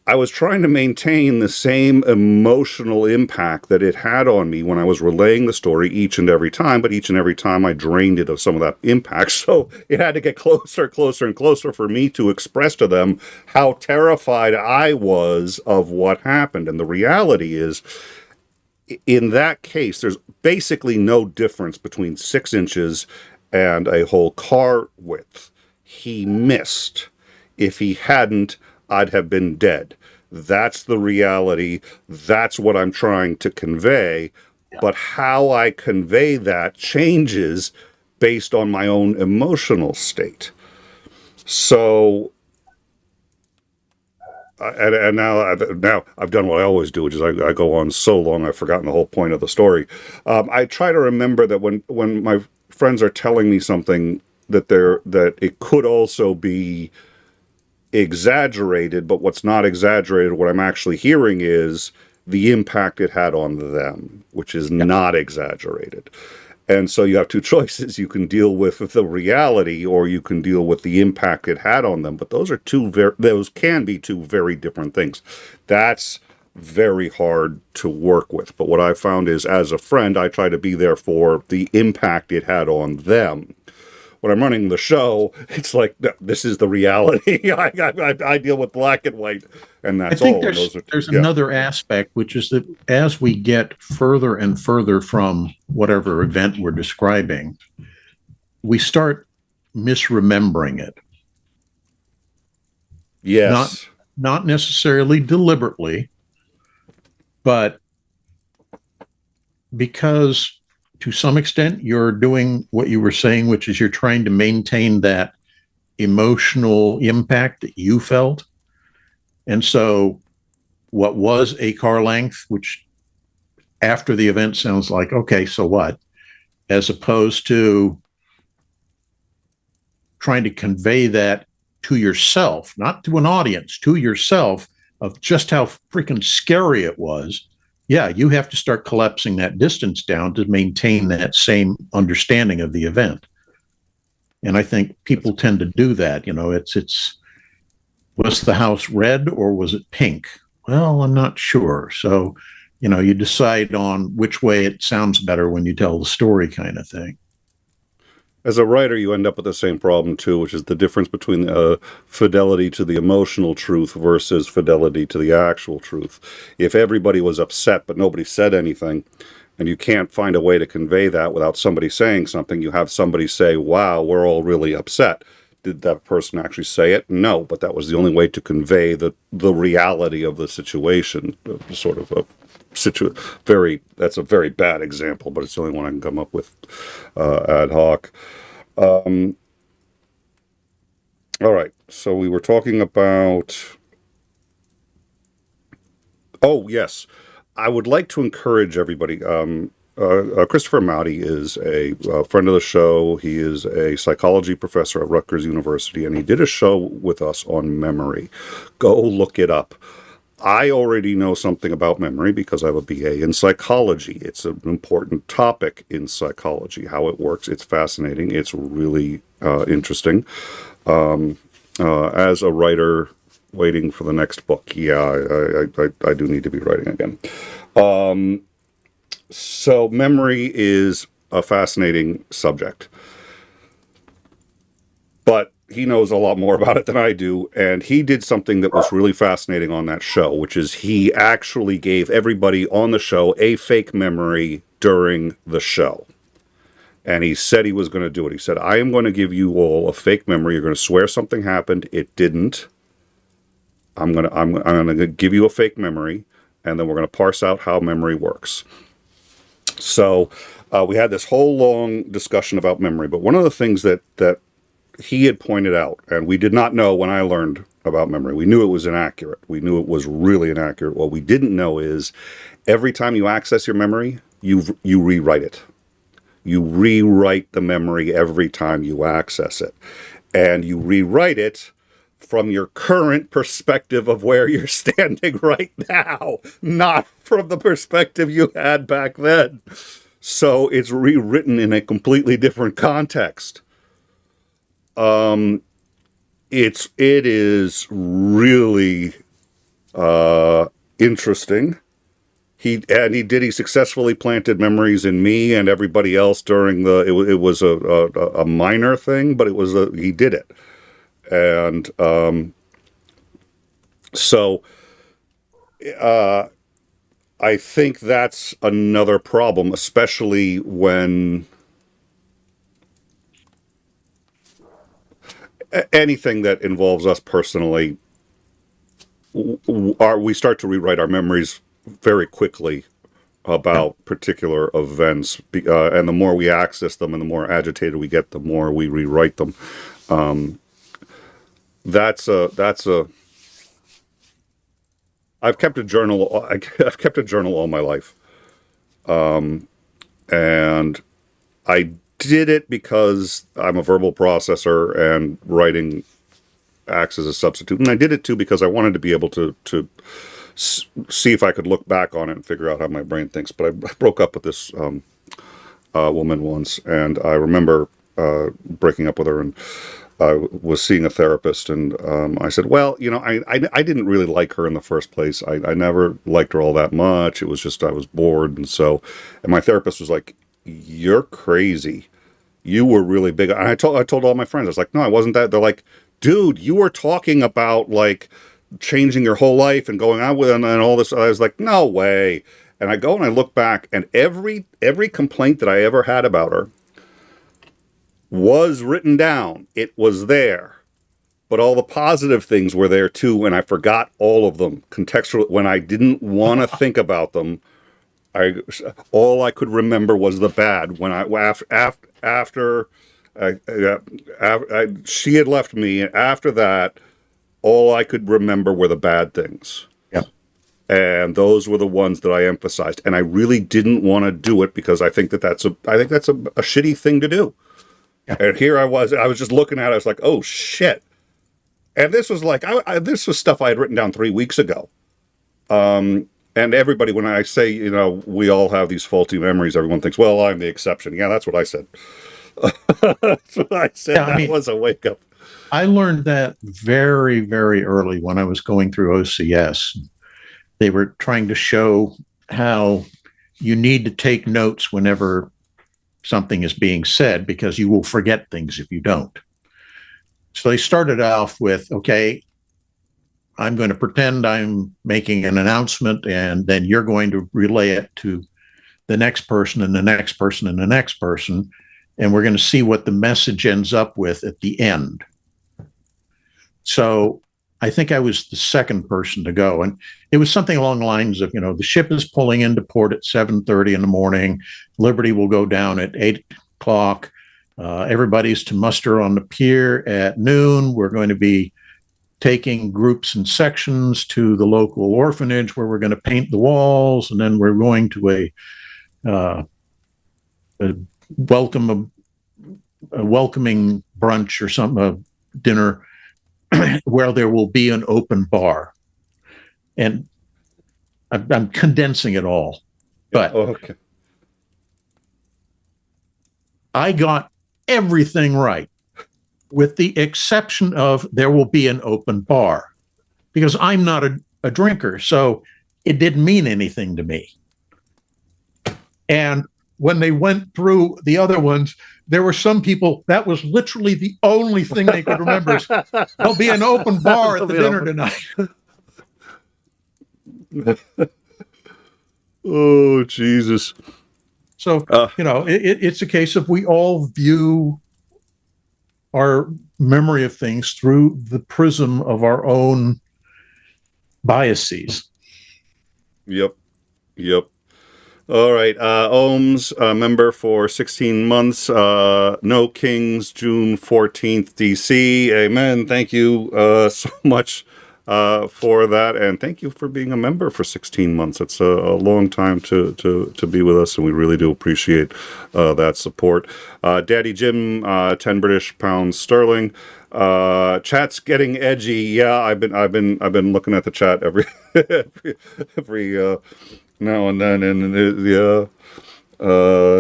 I was trying to maintain the same emotional impact that it had on me when I was relaying the story each and every time, but each and every time I drained it of some of that impact. So it had to get closer, closer, and closer for me to express to them how terrified I was of what happened. And the reality is, in that case, there's basically no difference between 6 inches and a whole car width. He missed. If he hadn't, I'd have been dead. That's the reality. That's what I'm trying to convey. Yeah. But how I convey that changes based on my own emotional state. So, and now I've done what I always do, which is I go on so long I've forgotten the whole point of the story. I try to remember that when my friends are telling me something that it could also be exaggerated, but what's not exaggerated, what I'm actually hearing is the impact it had on them, which is not exaggerated. And so you have two choices. You can deal with the reality, or you can deal with the impact it had on them. But those can be two very different things. That's very hard to work with. But what I found is, as a friend, I try to be there for the impact it had on them. When I'm running the show, it's like, no, this is the reality. I deal with black and white, and that's all. I think there's another aspect, which is that as we get further and further from whatever event we're describing, we start misremembering it. Yes. Not necessarily deliberately, but because to some extent, you're doing what you were saying, which is you're trying to maintain that emotional impact that you felt. And so what was a car length, which after the event sounds like, okay, so what? As opposed to trying to convey that to yourself, not to an audience, to yourself, of just how freaking scary it was. Yeah, you have to start collapsing that distance down to maintain that same understanding of the event. And I think people tend to do that. It's was the house red or was it pink? Well, I'm not sure. So, you decide on which way it sounds better when you tell the story, kind of thing. As a writer, you end up with the same problem, too, which is the difference between fidelity to the emotional truth versus fidelity to the actual truth. If everybody was upset but nobody said anything, and you can't find a way to convey that without somebody saying something, you have somebody say, wow, we're all really upset. did that person actually say it? No, but that was the only way to convey the reality of the situation. Sort of a that's a very bad example, but it's the only one I can come up with ad hoc. All right, so we were talking about. Oh yes, I would like to encourage everybody. Christopher Mowdy is a friend of the show. He is a psychology professor at Rutgers University, and he did a show with us on memory. Go look it up. I already know something about memory because I have a BA in psychology. It's an important topic in psychology, how it works. It's fascinating. It's really interesting. As a writer waiting for the next book, yeah, I do need to be writing again. So memory is a fascinating subject, but he knows a lot more about it than I do, and he did something that was really fascinating on that show, which is he actually gave everybody on the show a fake memory during the show. And he said he was going to do it. He said, I am going to give you all a fake memory. You're going to swear something happened. It didn't. I'm going to give you a fake memory, and then we're going to parse out how memory works. So we had this whole long discussion about memory, but one of the things that he had pointed out, and we did not know when I learned about memory, we knew it was inaccurate. We knew it was really inaccurate. What we didn't know is every time you access your memory, you rewrite it. You rewrite the memory every time you access it. And you rewrite it from your current perspective of where you're standing right now, not from the perspective you had back then. So it's rewritten in a completely different context. It is really interesting. He successfully planted memories in me and everybody else during it was a minor thing, but he did it. And so I think that's another problem, especially when anything that involves us personally, we start to rewrite our memories very quickly about particular events, and the more we access them and the more agitated we get, the more we rewrite them. I've kept a journal. I've kept a journal all my life, and I did it because I'm a verbal processor and writing acts as a substitute. And I did it too because I wanted to be able to see if I could look back on it and figure out how my brain thinks. But I broke up with this woman once, and I remember breaking up with her, and I was seeing a therapist, and I said, well, I didn't really like her in the first place. I never liked her all that much. It was just I was bored, and my therapist was like, you're crazy. You were really big. And I told all my friends, I was like, no, I wasn't that. They're like, dude, you were talking about like changing your whole life and going out with and all this. I was like, no way. And I go and I look back, and every complaint that I ever had about her was written down. It was there. But all the positive things were there too, and I forgot all of them. Contextual, when I didn't want to think about them, all I could remember was the bad. When after she had left me, after that, all I could remember were the bad things. Yeah. And those were the ones that I emphasized. And I really didn't want to do it because I think that's a shitty thing to do. Yeah. And here I was just looking at it, I was like, oh shit. And this was like, this was stuff I had written down 3 weeks ago. And everybody, when I say, we all have these faulty memories, everyone thinks, well, I'm the exception. Yeah, that's what I said. That's what I said. Yeah, that was a wake up. I learned that very, very early when I was going through OCS. They were trying to show how you need to take notes whenever something is being said, because you will forget things if you don't. So they started off with, okay, I'm going to pretend I'm making an announcement, and then you're going to relay it to the next person and the next person and the next person. And we're going to see what the message ends up with at the end. So I think I was the second person to go. And it was something along the lines of, the ship is pulling into port at 7:30 in the morning. Liberty will go down at 8 o'clock. Everybody's to muster on the pier at noon. We're going to be taking groups and sections to the local orphanage where we're going to paint the walls. And then we're going to a welcoming brunch or something, a dinner where there will be an open bar. And I'm condensing it all, but Okay. I got everything right, with the exception of there will be an open bar, because I'm not a drinker, so it didn't mean anything to me. And when they went through the other ones, there were some people, that was literally the only thing they could remember is, there'll be an open bar at the dinner tonight. Oh, Jesus. So, it's a case of we all view our memory of things through the prism of our own biases. Yep. All right. 𝐒𝐬𝐚𝐬, member for 16 months. No Kings, June 14th, D.C. Amen. Thank you so much for that. And thank you for being a member for 16 months. It's a long time to be with us, and we really do appreciate that support. Daddy Jim, 10 British pounds sterling. Chat's getting edgy. Yeah, I've been looking at the chat every now and then, and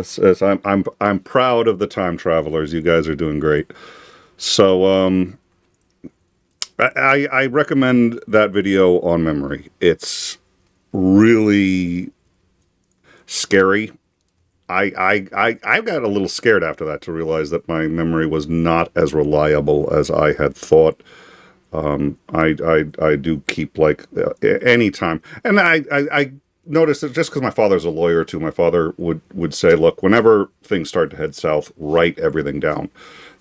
says I'm proud of the time travelers. You guys are doing great. So I recommend that video on memory. It's really scary. I got a little scared after that to realize that my memory was not as reliable as I had thought. I do keep any time, and I noticed that just because my father's a lawyer too, my father would say, look, whenever things start to head south, write everything down.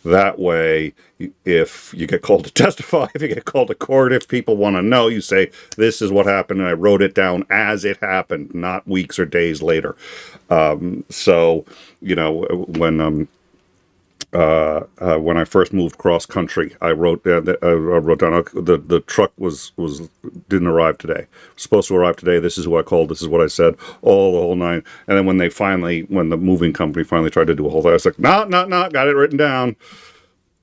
That way, if you get called to testify, if you get called to court, if people want to know, you say, this is what happened, and I wrote it down as it happened, not weeks or days later. So, when I first moved cross country, I wrote down the truck didn't arrive today. It was supposed to arrive today. This is who I called. This is what I said. The whole nine. And then when the moving company finally tried to do a whole thing, I was like, no, got it written down.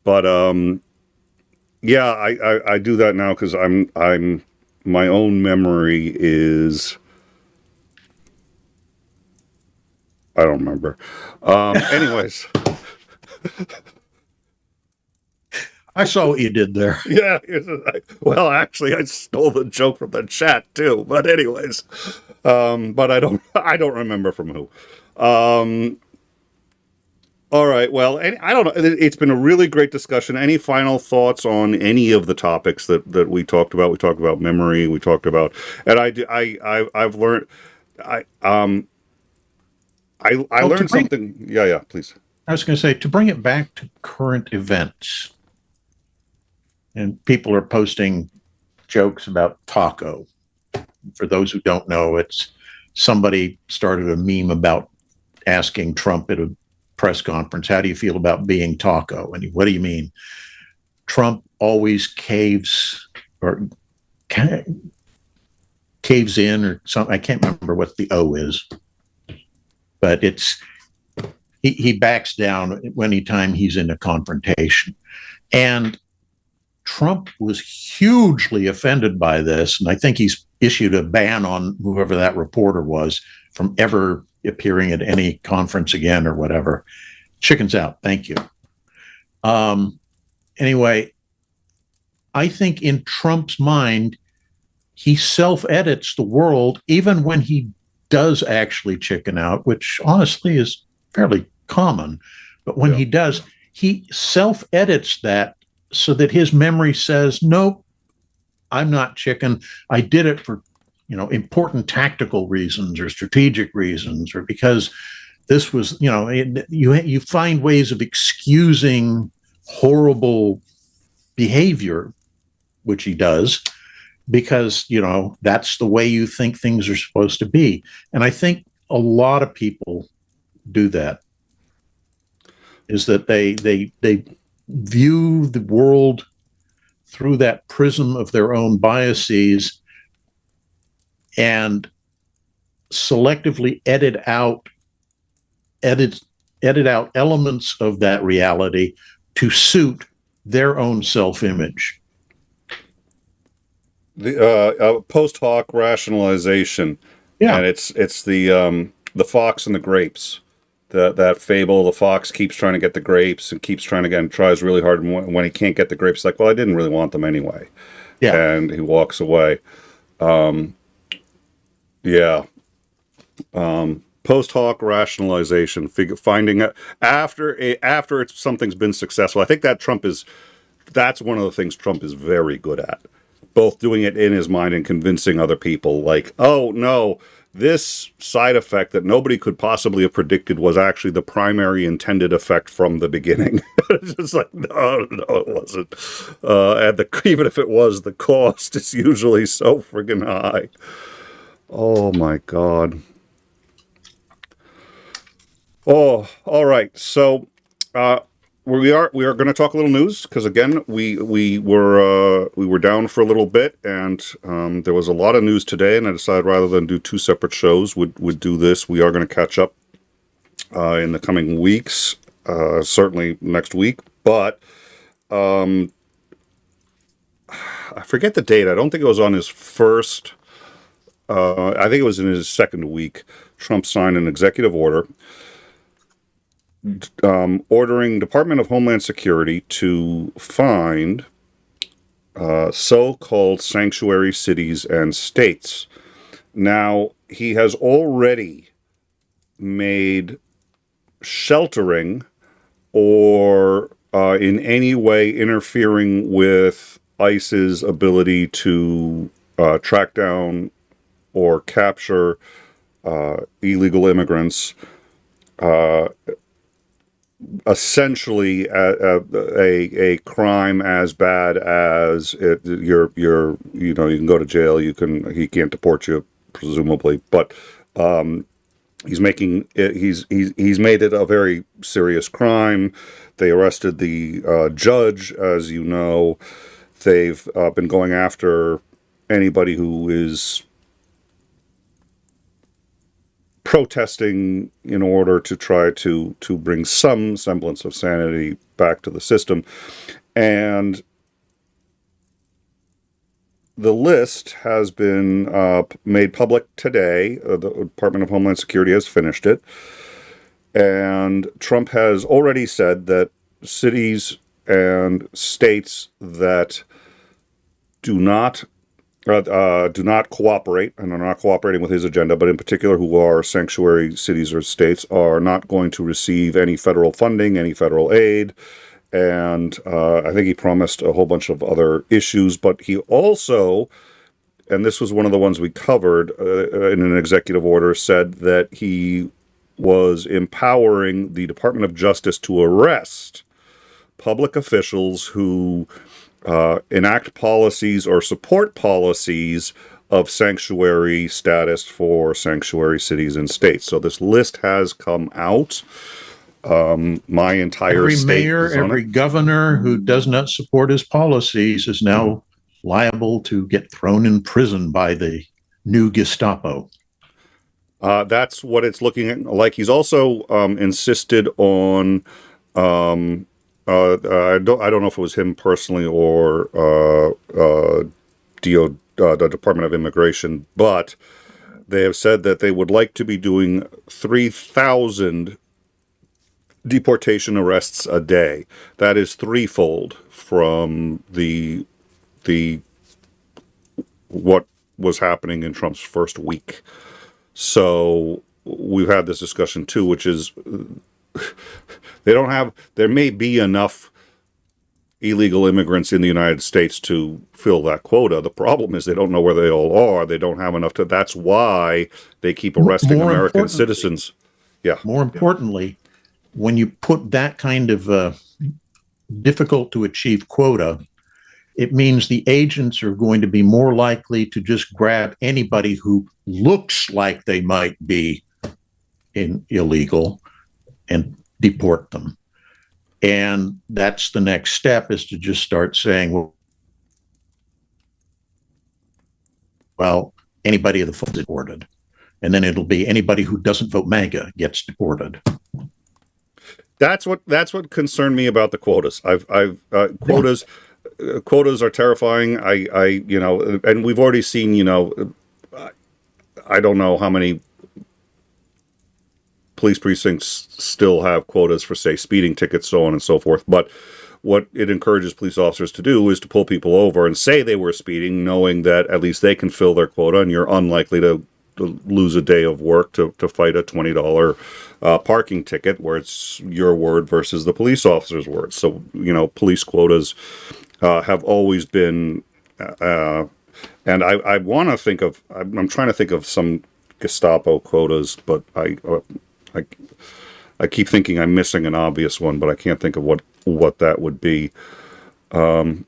But yeah, I do that now because I'm my own memory is. I don't remember. Anyways. I saw what you did there. Yeah. Well, actually, I stole the joke from the chat too. But anyways, but I don't remember from who. All right. Well, I don't know. It's been a really great discussion. Any final thoughts on any of the topics that we talked about? We talked about memory. We talked about, and I've learned. I learned something. Yeah. Please. I was going to say, to bring it back to current events, and people are posting jokes about taco. For those who don't know, it's somebody started a meme about asking Trump at a press conference, how do you feel about being taco? And what do you mean? Trump always caves in or something. I can't remember what the O is, but he backs down anytime he's in a confrontation. And Trump was hugely offended by this, and I think he's issued a ban on whoever that reporter was from ever appearing at any conference again or whatever. Chicken's out. Thank you. Anyway, I think in Trump's mind, he self-edits the world even when he does actually chicken out, which honestly is fairly common. But when he does, he self-edits that so that his memory says, nope, I'm not chicken. I did it for, important tactical reasons or strategic reasons, or because this was, you find ways of excusing horrible behavior which he does, because, that's the way you think things are supposed to be. And I think a lot of people do that, is that they view the world through that prism of their own biases and selectively edit out elements of that reality to suit their own self-image. The post hoc rationalization, Yeah. and it's the fox and the grapes. That fable, the fox keeps trying to get the grapes and keeps trying to get, and tries really hard, and when he can't get the grapes, like, well, I didn't really want them anyway. Yeah. And he walks away. Post hoc rationalization, finding out after something's been successful. I think that's one of the things Trump is very good at, both doing it in his mind and convincing other people, like, oh no, this side effect that nobody could possibly have predicted was actually the primary intended effect from the beginning. It's just like, no, it wasn't. And even if it was, the cost is usually so friggin' high. Oh my God. Oh, all right. So, we are going to talk a little news, because again, we were down for a little bit, and there was a lot of news today, and I decided rather than do two separate shows, would do this. We are going to catch up in the coming weeks, certainly next week, but I forget the date. I don't think it was on his first. I think it was in his second week. Trump signed an executive order ordering Department of Homeland Security to find so-called sanctuary cities and states. Now, he has already made sheltering or in any way interfering with ICE's ability to track down or capture illegal immigrants essentially a crime as bad as you can go to jail. He can't deport you, presumably, but he's made it a very serious crime. They arrested the judge, as you know. They've been going after anybody who is protesting in order to try to bring some semblance of sanity back to the system. And the list has been made public today. The Department of Homeland Security has finished it. And Trump has already said that cities and states that do not cooperate and are not cooperating with his agenda, but in particular who are sanctuary cities or states, are not going to receive any federal funding, any federal aid. And I think he promised a whole bunch of other issues, but he also, and this was one of the ones we covered in an executive order, said that he was empowering the Department of Justice to arrest public officials who enact policies or support policies of sanctuary status for sanctuary cities and states. So this list has come out. My entire every state mayor, every governor who does not support his policies is now liable to get thrown in prison by the new Gestapo. That's what it's looking like. He's also insisted on I don't know if it was him personally or the Department of Immigration, but they have said that they would like to be doing 3,000 deportation arrests a day. That is threefold from the what was happening in Trump's first week. So we've had this discussion too, which is there may be enough illegal immigrants in the United States to fill that quota. The problem is they don't know where they all are. They don't have enough that's why they keep arresting American citizens. Yeah. More importantly, when you put that kind of difficult to achieve quota it means the agents are going to be more likely to just grab anybody who looks like they might be illegal and deport them. And that's the next step, is to just start saying, well, anybody of the vote is deported. And then it'll be anybody who doesn't vote MAGA gets deported. That's what concerned me about the quotas. Quotas. Quotas are terrifying. And we've already seen, I don't know how many police precincts still have quotas for, say, speeding tickets, so on and so forth. But what it encourages police officers to do is to pull people over and say they were speeding, knowing that at least they can fill their quota, and you're unlikely to lose a day of work to fight a $20 parking ticket, where it's your word versus the police officer's word. So, police quotas have always been, and I want to think of, I'm trying to think of some Gestapo quotas, but I keep thinking I'm missing an obvious one, but I can't think of what that would be. Dear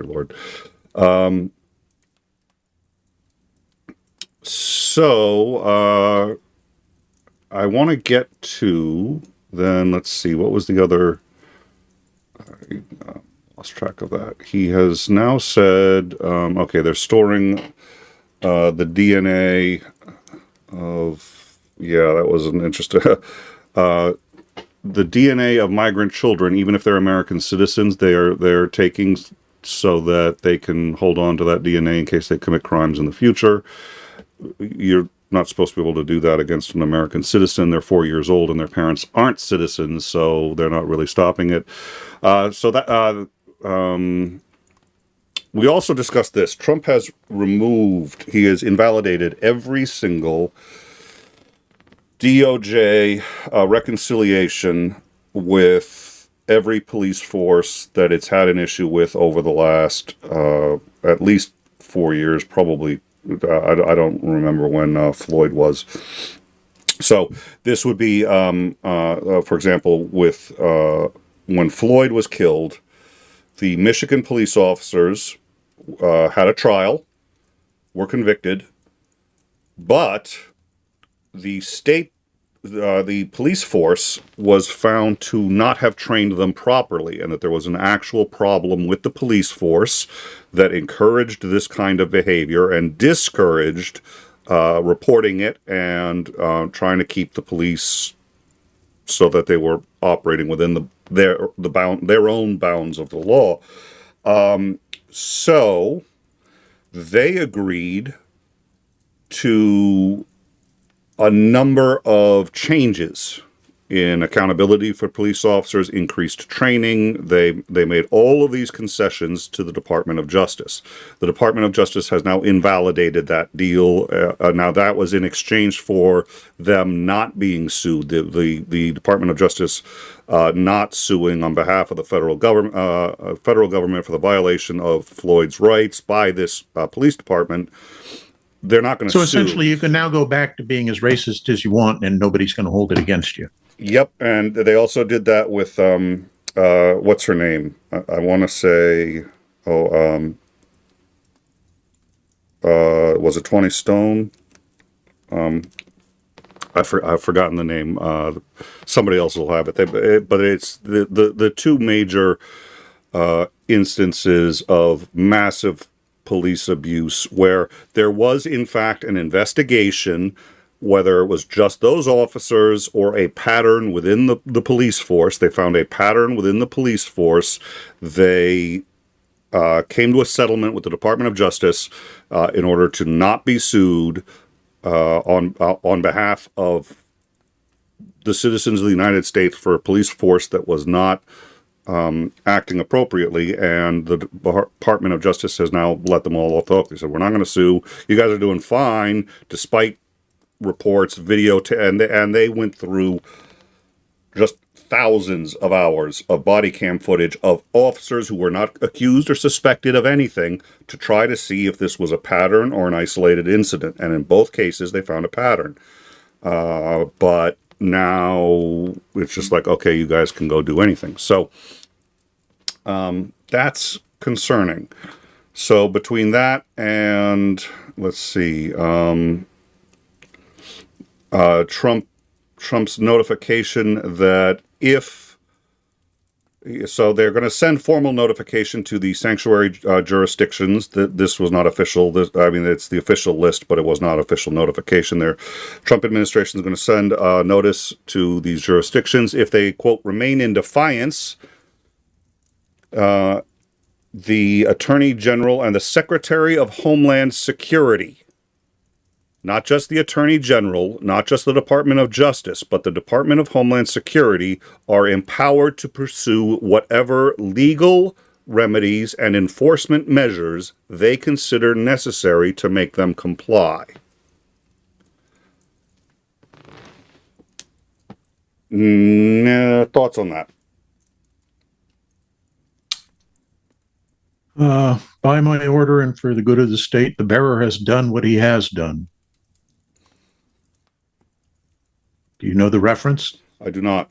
Lord. So I want to get to, then let's see, what was the other? I lost track of that. He has now said, okay, they're storing the DNA of, yeah, that was an interesting, the DNA of migrant children, even if they're American citizens, they're taking so that they can hold on to that DNA in case they commit crimes in the future. You're not supposed to be able to do that against an American citizen. They're 4 years old and their parents aren't citizens, so they're not really stopping it. We also discussed this. Trump has he has invalidated every single DOJ reconciliation with every police force that it's had an issue with over the last at least 4 years, probably. I don't remember when Floyd was. So this would be, for example, with when Floyd was killed, the Michigan police officers had a trial, were convicted, but the police force was found to not have trained them properly, and that there was an actual problem with the police force that encouraged this kind of behavior and discouraged reporting it and trying to keep the police so that they were operating within their own bounds of the law. So they agreed to a number of changes in accountability for police officers, increased training. They made all of these concessions to the Department of Justice. The Department of Justice has now invalidated that deal. Now that was in exchange for them not being sued. The Department of Justice not suing on behalf of the federal government for the violation of Floyd's rights by this police department. They're not going to sue. So essentially, you can now go back to being as racist as you want, and nobody's going to hold it against you. Yep, and they also did that with what's her name? I want to say, was it 20 Stone? I've forgotten the name. Somebody else will have it. But it's the two major instances of massive police abuse where there was, in fact, an investigation, whether it was just those officers or a pattern within the police force. They found a pattern within the police force. They came to a settlement with the Department of Justice in order to not be sued on behalf of the citizens of the United States for a police force that was not acting appropriately, and the Department of Justice has now let them all off the hook. They said, we're not going to sue. You guys are doing fine, despite reports, video, and they went through just thousands of hours of body cam footage of officers who were not accused or suspected of anything to try to see if this was a pattern or an isolated incident. And in both cases, they found a pattern. But now it's just like, okay, you guys can go do anything. So That's concerning. So between that and, let's see, Trump's notification that so they're going to send formal notification to the sanctuary jurisdictions that this was not official. It's the official list, but it was not official notification there. Trump administration is going to send notice to these jurisdictions. If they, quote, remain in defiance, the Attorney General and the Secretary of Homeland Security, not just the Attorney General, not just the Department of Justice, but the Department of Homeland Security, are empowered to pursue whatever legal remedies and enforcement measures they consider necessary to make them comply. Thoughts on that? By my order and for the good of the state, the bearer has done what he has done. Do you know the reference? I do not.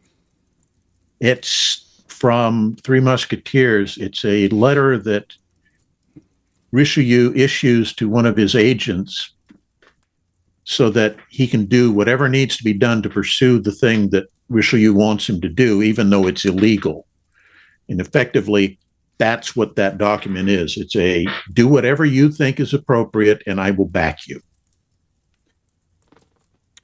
It's from Three Musketeers. It's a letter that Richelieu issues to one of his agents so that he can do whatever needs to be done to pursue the thing that Richelieu wants him to do, even though it's illegal. And effectively, that's what that document is. It's a do whatever you think is appropriate, and I will back you.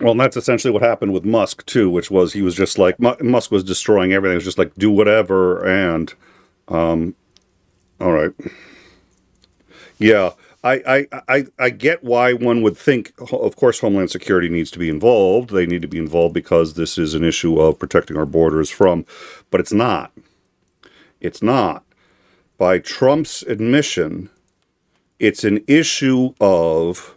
Well, and that's essentially what happened with Musk, too, which was he was just like, Musk was destroying everything. It was just like, do whatever, and, all right. Yeah, I get why one would think, of course, Homeland Security needs to be involved. They need to be involved because this is an issue of protecting our borders from, but it's not. It's not. By Trump's admission, it's an issue of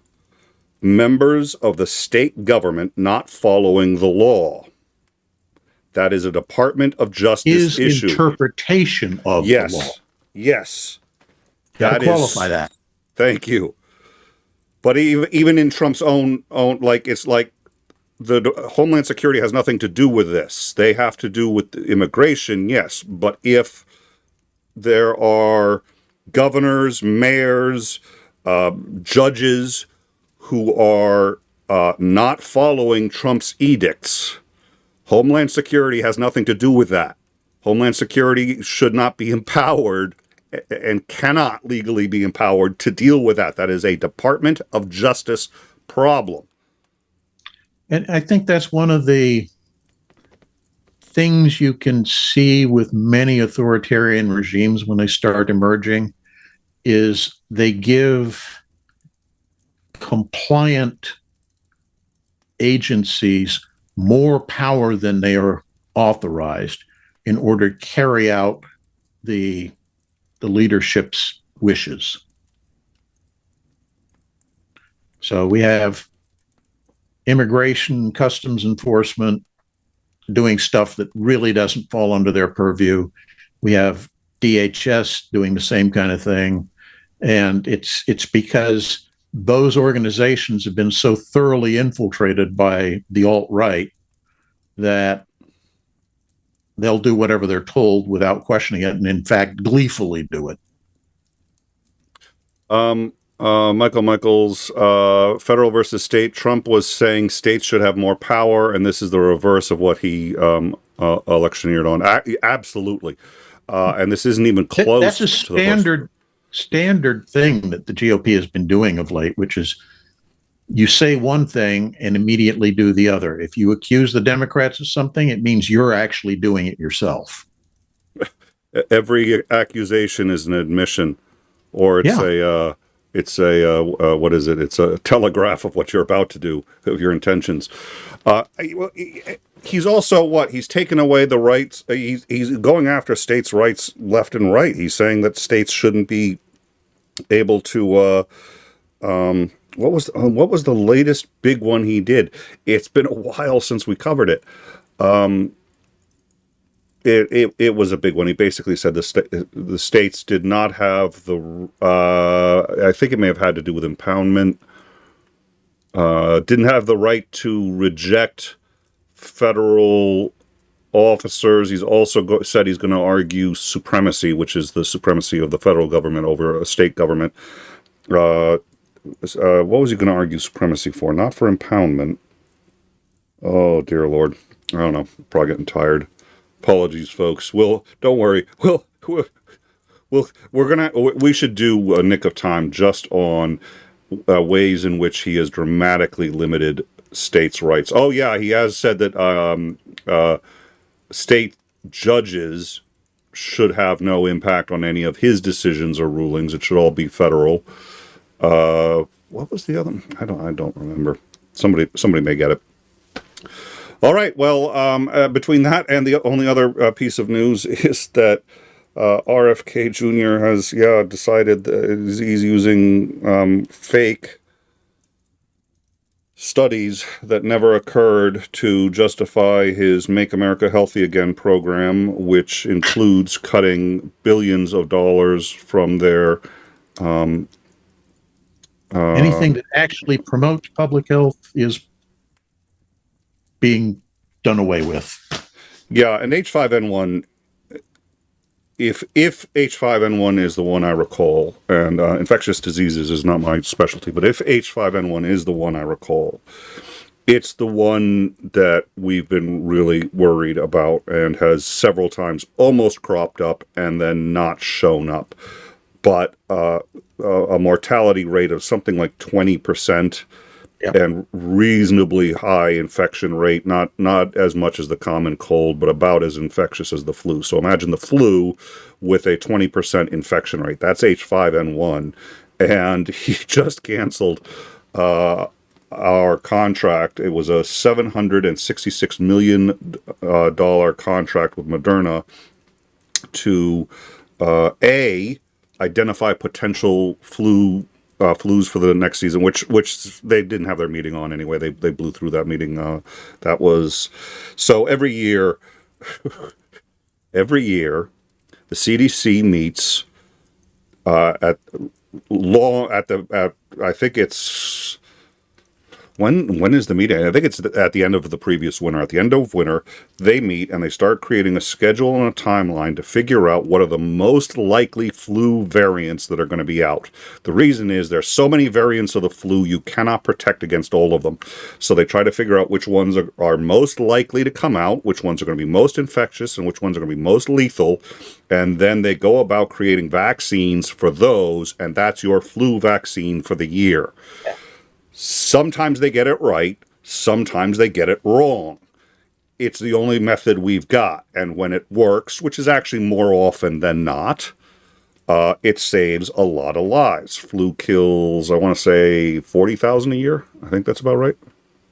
members of the state government not following the law. That is a Department of Justice issue. Interpretation of the law. Yes. Got to qualify that. Thank you. But even in Trump's own, it's like the Homeland Security has nothing to do with this. They have to do with immigration, yes. But if there are governors, mayors, judges who are not following Trump's edicts, Homeland Security has nothing to do with that. Homeland Security should not be empowered and cannot legally be empowered to deal with that. That is a Department of Justice problem. And I think that's one of the things you can see with many authoritarian regimes when they start emerging is they give compliant agencies more power than they are authorized in order to carry out the leadership's wishes. So we have immigration, customs enforcement doing stuff that really doesn't fall under their purview. We have DHS doing the same kind of thing. And it's because those organizations have been so thoroughly infiltrated by the alt-right that they'll do whatever they're told without questioning it, and in fact, gleefully do it. Michael's federal versus state. Trump was saying states should have more power, and this is the reverse of what he electioneered on. Absolutely. And this isn't even close. That's a standard thing that the GOP has been doing of late, which is you say one thing and immediately do the other. If you accuse the Democrats of something, it means you're actually doing it yourself. Every accusation is an admission, or it's what is it? It's a telegraph of what you're about to do, of your intentions. He's also he's taken away the rights. He's going after states' rights left and right. He's saying that states shouldn't be able to. What was the latest big one he did? It's been a while since we covered it. It was a big one. He basically said the states did not have the. I think it may have had to do with impoundment. Didn't have the right to reject federal officers. He's also said he's going to argue supremacy, which is the supremacy of the federal government over a state government. What was he going to argue supremacy for? Not for impoundment. Oh, dear Lord. I don't know. Probably getting tired. Apologies, folks. Don't worry. We should do a nick of time just on ways in which he has dramatically limited states' rights. Oh, yeah, he has said that state judges should have no impact on any of his decisions or rulings. It should all be federal. What was the other? I don't remember. Somebody may get it. All right. Well, between that and the only other piece of news is that RFK Jr. has decided that he's using fake studies that never occurred to justify his Make America Healthy Again program, which includes cutting billions of dollars from their anything that actually promotes public health is being done away with. Yeah, and H5N1, if H5N1 is the one I recall, and infectious diseases is not my specialty, but if H5N1 is the one I recall, it's the one that we've been really worried about and has several times almost cropped up and then not shown up. But a mortality rate of something like 20%. Yep. And reasonably high infection rate, not as much as the common cold, but about as infectious as the flu. So imagine the flu with a 20% infection rate. That's H5N1. And he just canceled our contract. It was a $766 million contract with Moderna to identify potential flus for the next season, which they didn't have their meeting on anyway. They blew through that meeting. That was so every year. Every year, the CDC meets I think it's when is the meeting? I think it's at the end of the previous winter. At the end of winter, they meet and they start creating a schedule and a timeline to figure out what are the most likely flu variants that are going to be out. The reason is there's so many variants of the flu, you cannot protect against all of them. So they try to figure out which ones are most likely to come out, which ones are going to be most infectious, and which ones are going to be most lethal. And then they go about creating vaccines for those, and that's your flu vaccine for the year. Sometimes they get it right, sometimes they get it wrong. It's the only method we've got, and when it works, which is actually more often than not, it saves a lot of lives. Flu kills, I want to say, 40,000 a year. I think that's about right.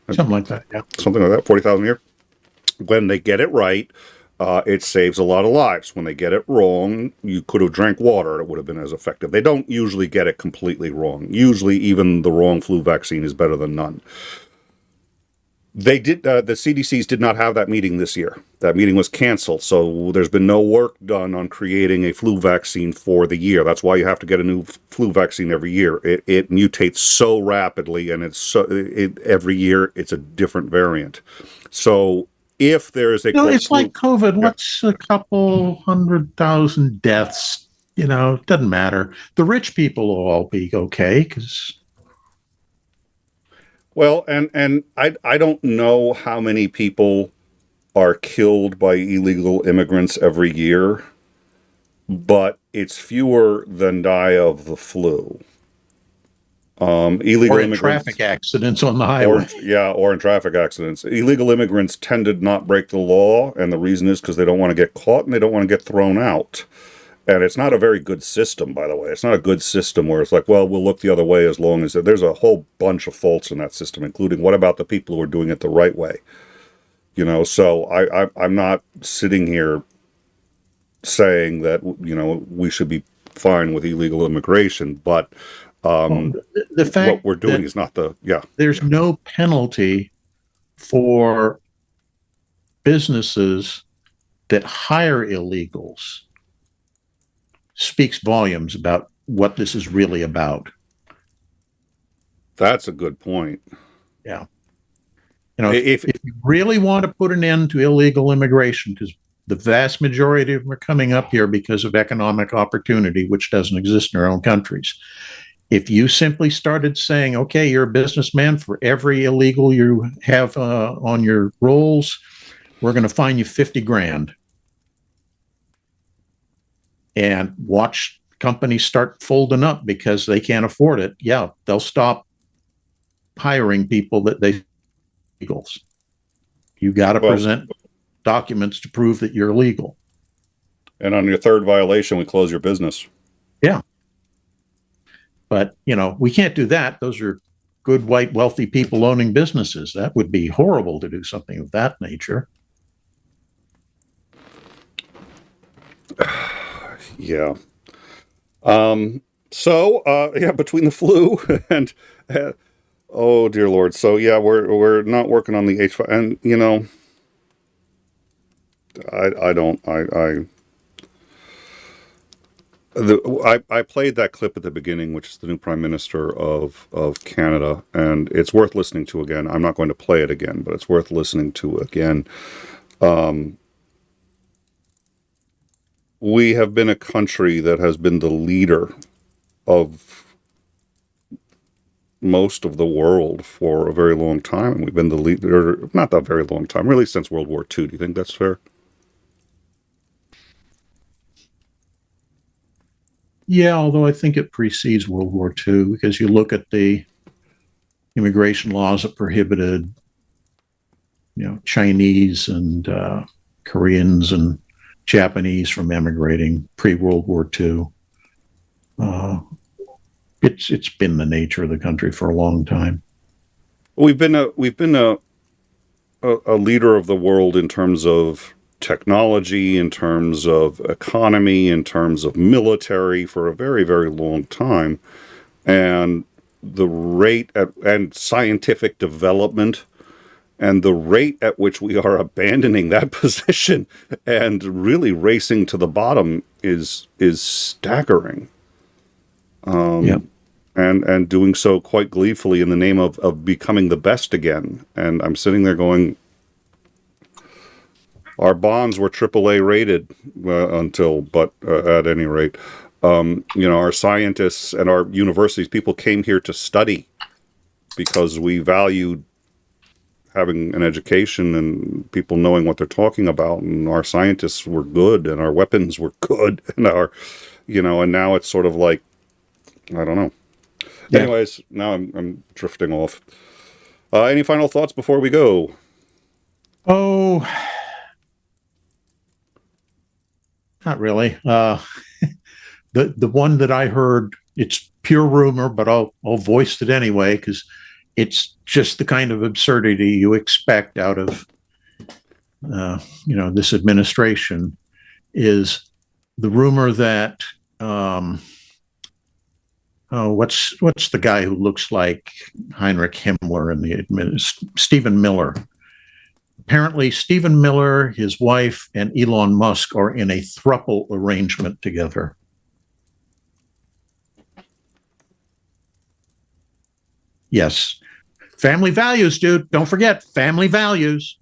Something like that, yeah. Something like that, 40,000 a year. When they get it right, it saves a lot of lives. When they get it wrong, you could have drank water. It would have been as effective. They don't usually get it completely wrong. Usually, even the wrong flu vaccine is better than none. They did. The CDCs did not have that meeting this year. That meeting was canceled. So there's been no work done on creating a flu vaccine for the year. That's why you have to get a new flu vaccine every year. It mutates so rapidly, and every year it's a different variant. So if there is it's like COVID. Yeah. What's a couple 100,000 deaths? It doesn't matter. The rich people will all be okay because. Well, and I don't know how many people are killed by illegal immigrants every year, but it's fewer than die of the flu. Illegal or in immigrants, traffic accidents on the highway. Or in traffic accidents. Illegal immigrants tend to not break the law, and the reason is because they don't want to get caught and they don't want to get thrown out. And it's not a very good system, by the way. It's not a good system where it's like, well, we'll look the other way as long as there's a whole bunch of faults in that system, including what about the people who are doing it the right way? So I'm not sitting here saying that, we should be fine with illegal immigration, but the fact what we're doing is not there's no penalty for businesses that hire illegals speaks volumes about what this is really about. That's a good point. Yeah. You know, if you really want to put an end to illegal immigration, because the vast majority of them are coming up here because of economic opportunity, which doesn't exist in our own countries. If you simply started saying, okay, you're a businessman, for every illegal you have on your rolls, we're going to fine you 50 grand. And watch companies start folding up because they can't afford it. Yeah, they'll stop hiring people that they illegals. You got to present documents to prove that you're legal. And on your third violation, we close your business. Yeah. But, you know, we can't do that. Those are good, white, wealthy people owning businesses. That would be horrible to do something of that nature. Yeah. Between the flu and oh dear Lord. So yeah, we're not working on the H5, and you know, I played that clip at the beginning, which is the new Prime Minister of Canada, and it's worth listening to again. I'm not going to play it again, but it's worth listening to again. We have been a country that has been the leader of most of the world for a very long time, and we've been the leader, not that very long time, really since World War II. Do you think that's fair? Yeah, although I think it precedes World War II, because you look at the immigration laws that prohibited, you know, Chinese and Koreans and Japanese from emigrating pre-World War II. It's been the nature of the country for a long time. We've been a leader of the world in terms of technology, in terms of economy, in terms of military for a very, very long time, and the rate and scientific development. And the rate at which we are abandoning that position and really racing to the bottom is staggering. And doing so quite gleefully in the name of becoming the best again. And I'm sitting there going, our bonds were AAA rated but at any rate, you know, our scientists and our universities, people came here to study because we valued having an education and people knowing what they're talking about, and our scientists were good and our weapons were good, and our, you know, and now it's sort of like, I don't know. Yeah. Anyways, now I'm drifting off. Any final thoughts before we go? Oh, not really. The one that I heard, it's pure rumor, but I'll voice it anyway, because it's just the kind of absurdity you expect out of, you know, this administration, is the rumor that, what's the guy who looks like Heinrich Himmler in the Stephen Miller. Apparently, Stephen Miller, his wife, and Elon Musk are in a throuple arrangement together. Yes. Family values, dude. Don't forget, family values.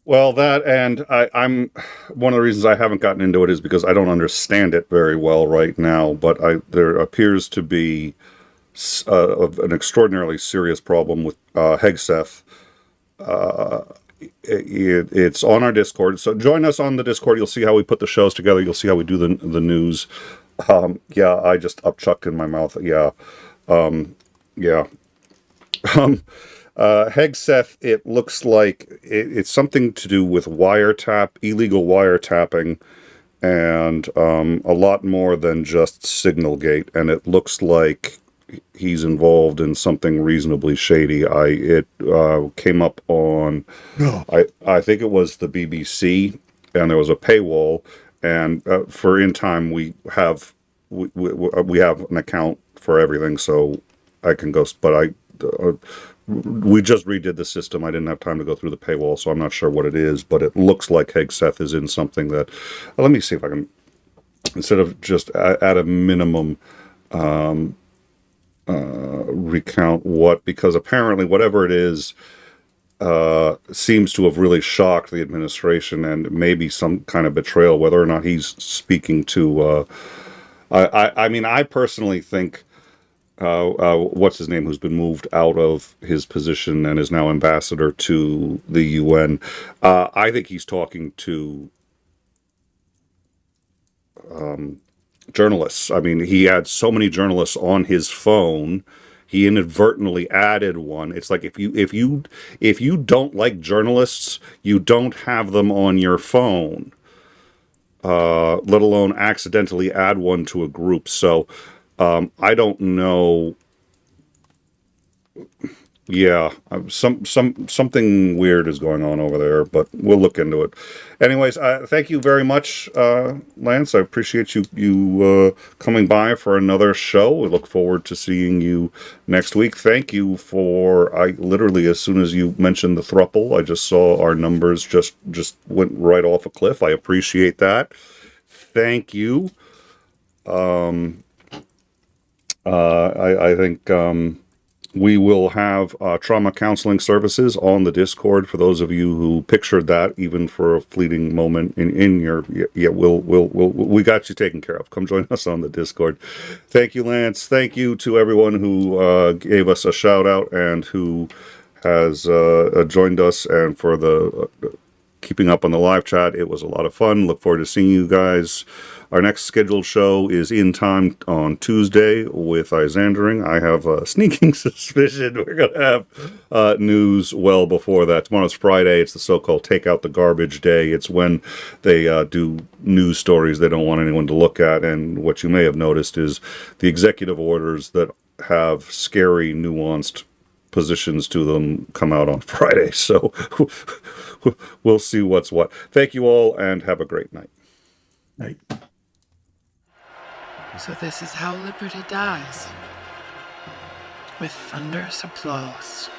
Well, that, and I'm one of the reasons I haven't gotten into it is because I don't understand it very well right now. But there appears to be an extraordinarily serious problem with 𝐒𝐸𝐜𝐿. It's on our Discord, so join us on the Discord. You'll see how we put the shows together. You'll see how we do the news. Yeah, I just upchucked in my mouth. Yeah. 𝐒𝐸𝐿, it looks like it's something to do with illegal wiretapping, and a lot more than just Signalgate. And it looks like he's involved in something reasonably shady. It came up on, I think it was the BBC, and there was a paywall. And for In Time, we have an account for everything, so I can go. But we just redid the system. I didn't have time to go through the paywall, so I'm not sure what it is. But it looks like 𝐒𝐸𝐿 is in something that. Let me see if I can, instead of just at a minimum, recount what, because apparently whatever it is, seems to have really shocked the administration, and maybe some kind of betrayal, whether or not he's speaking to, I mean, I personally think, what's his name, who's been moved out of his position and is now ambassador to the UN, I think he's talking to journalists. I mean, he had so many journalists on his phone. He inadvertently added one. It's like if you don't like journalists, you don't have them on your phone, let alone accidentally add one to a group. So I don't know. Yeah, something weird is going on over there, but we'll look into it. Anyways, thank you very much, Lance. I appreciate you coming by for another show. We look forward to seeing you next week. Thank you for, I literally, as soon as you mentioned the thruple, I just saw our numbers just went right off a cliff. I appreciate that. Thank you. I think we will have trauma counseling services on the Discord for those of you who pictured that, even for a fleeting moment in your. Yeah, we got you taken care of. Come join us on the Discord. Thank you, Lance. Thank you to everyone who gave us a shout out and who has joined us, and for the keeping up on the live chat. It was a lot of fun. Look forward to seeing you guys. Our next scheduled show is In Time on Tuesday with 𝐒𝐨𝐮𝐭𝐭𝐞𝐫. I have a sneaking suspicion we're going to have news well before that. Tomorrow's Friday. It's the so-called Take Out the Garbage Day. It's when they do news stories they don't want anyone to look at. And what you may have noticed is the executive orders that have scary, nuanced positions to them come out on Friday. So we'll see what's what. Thank you all and have a great night. Right. So this is how liberty dies. With thunderous applause.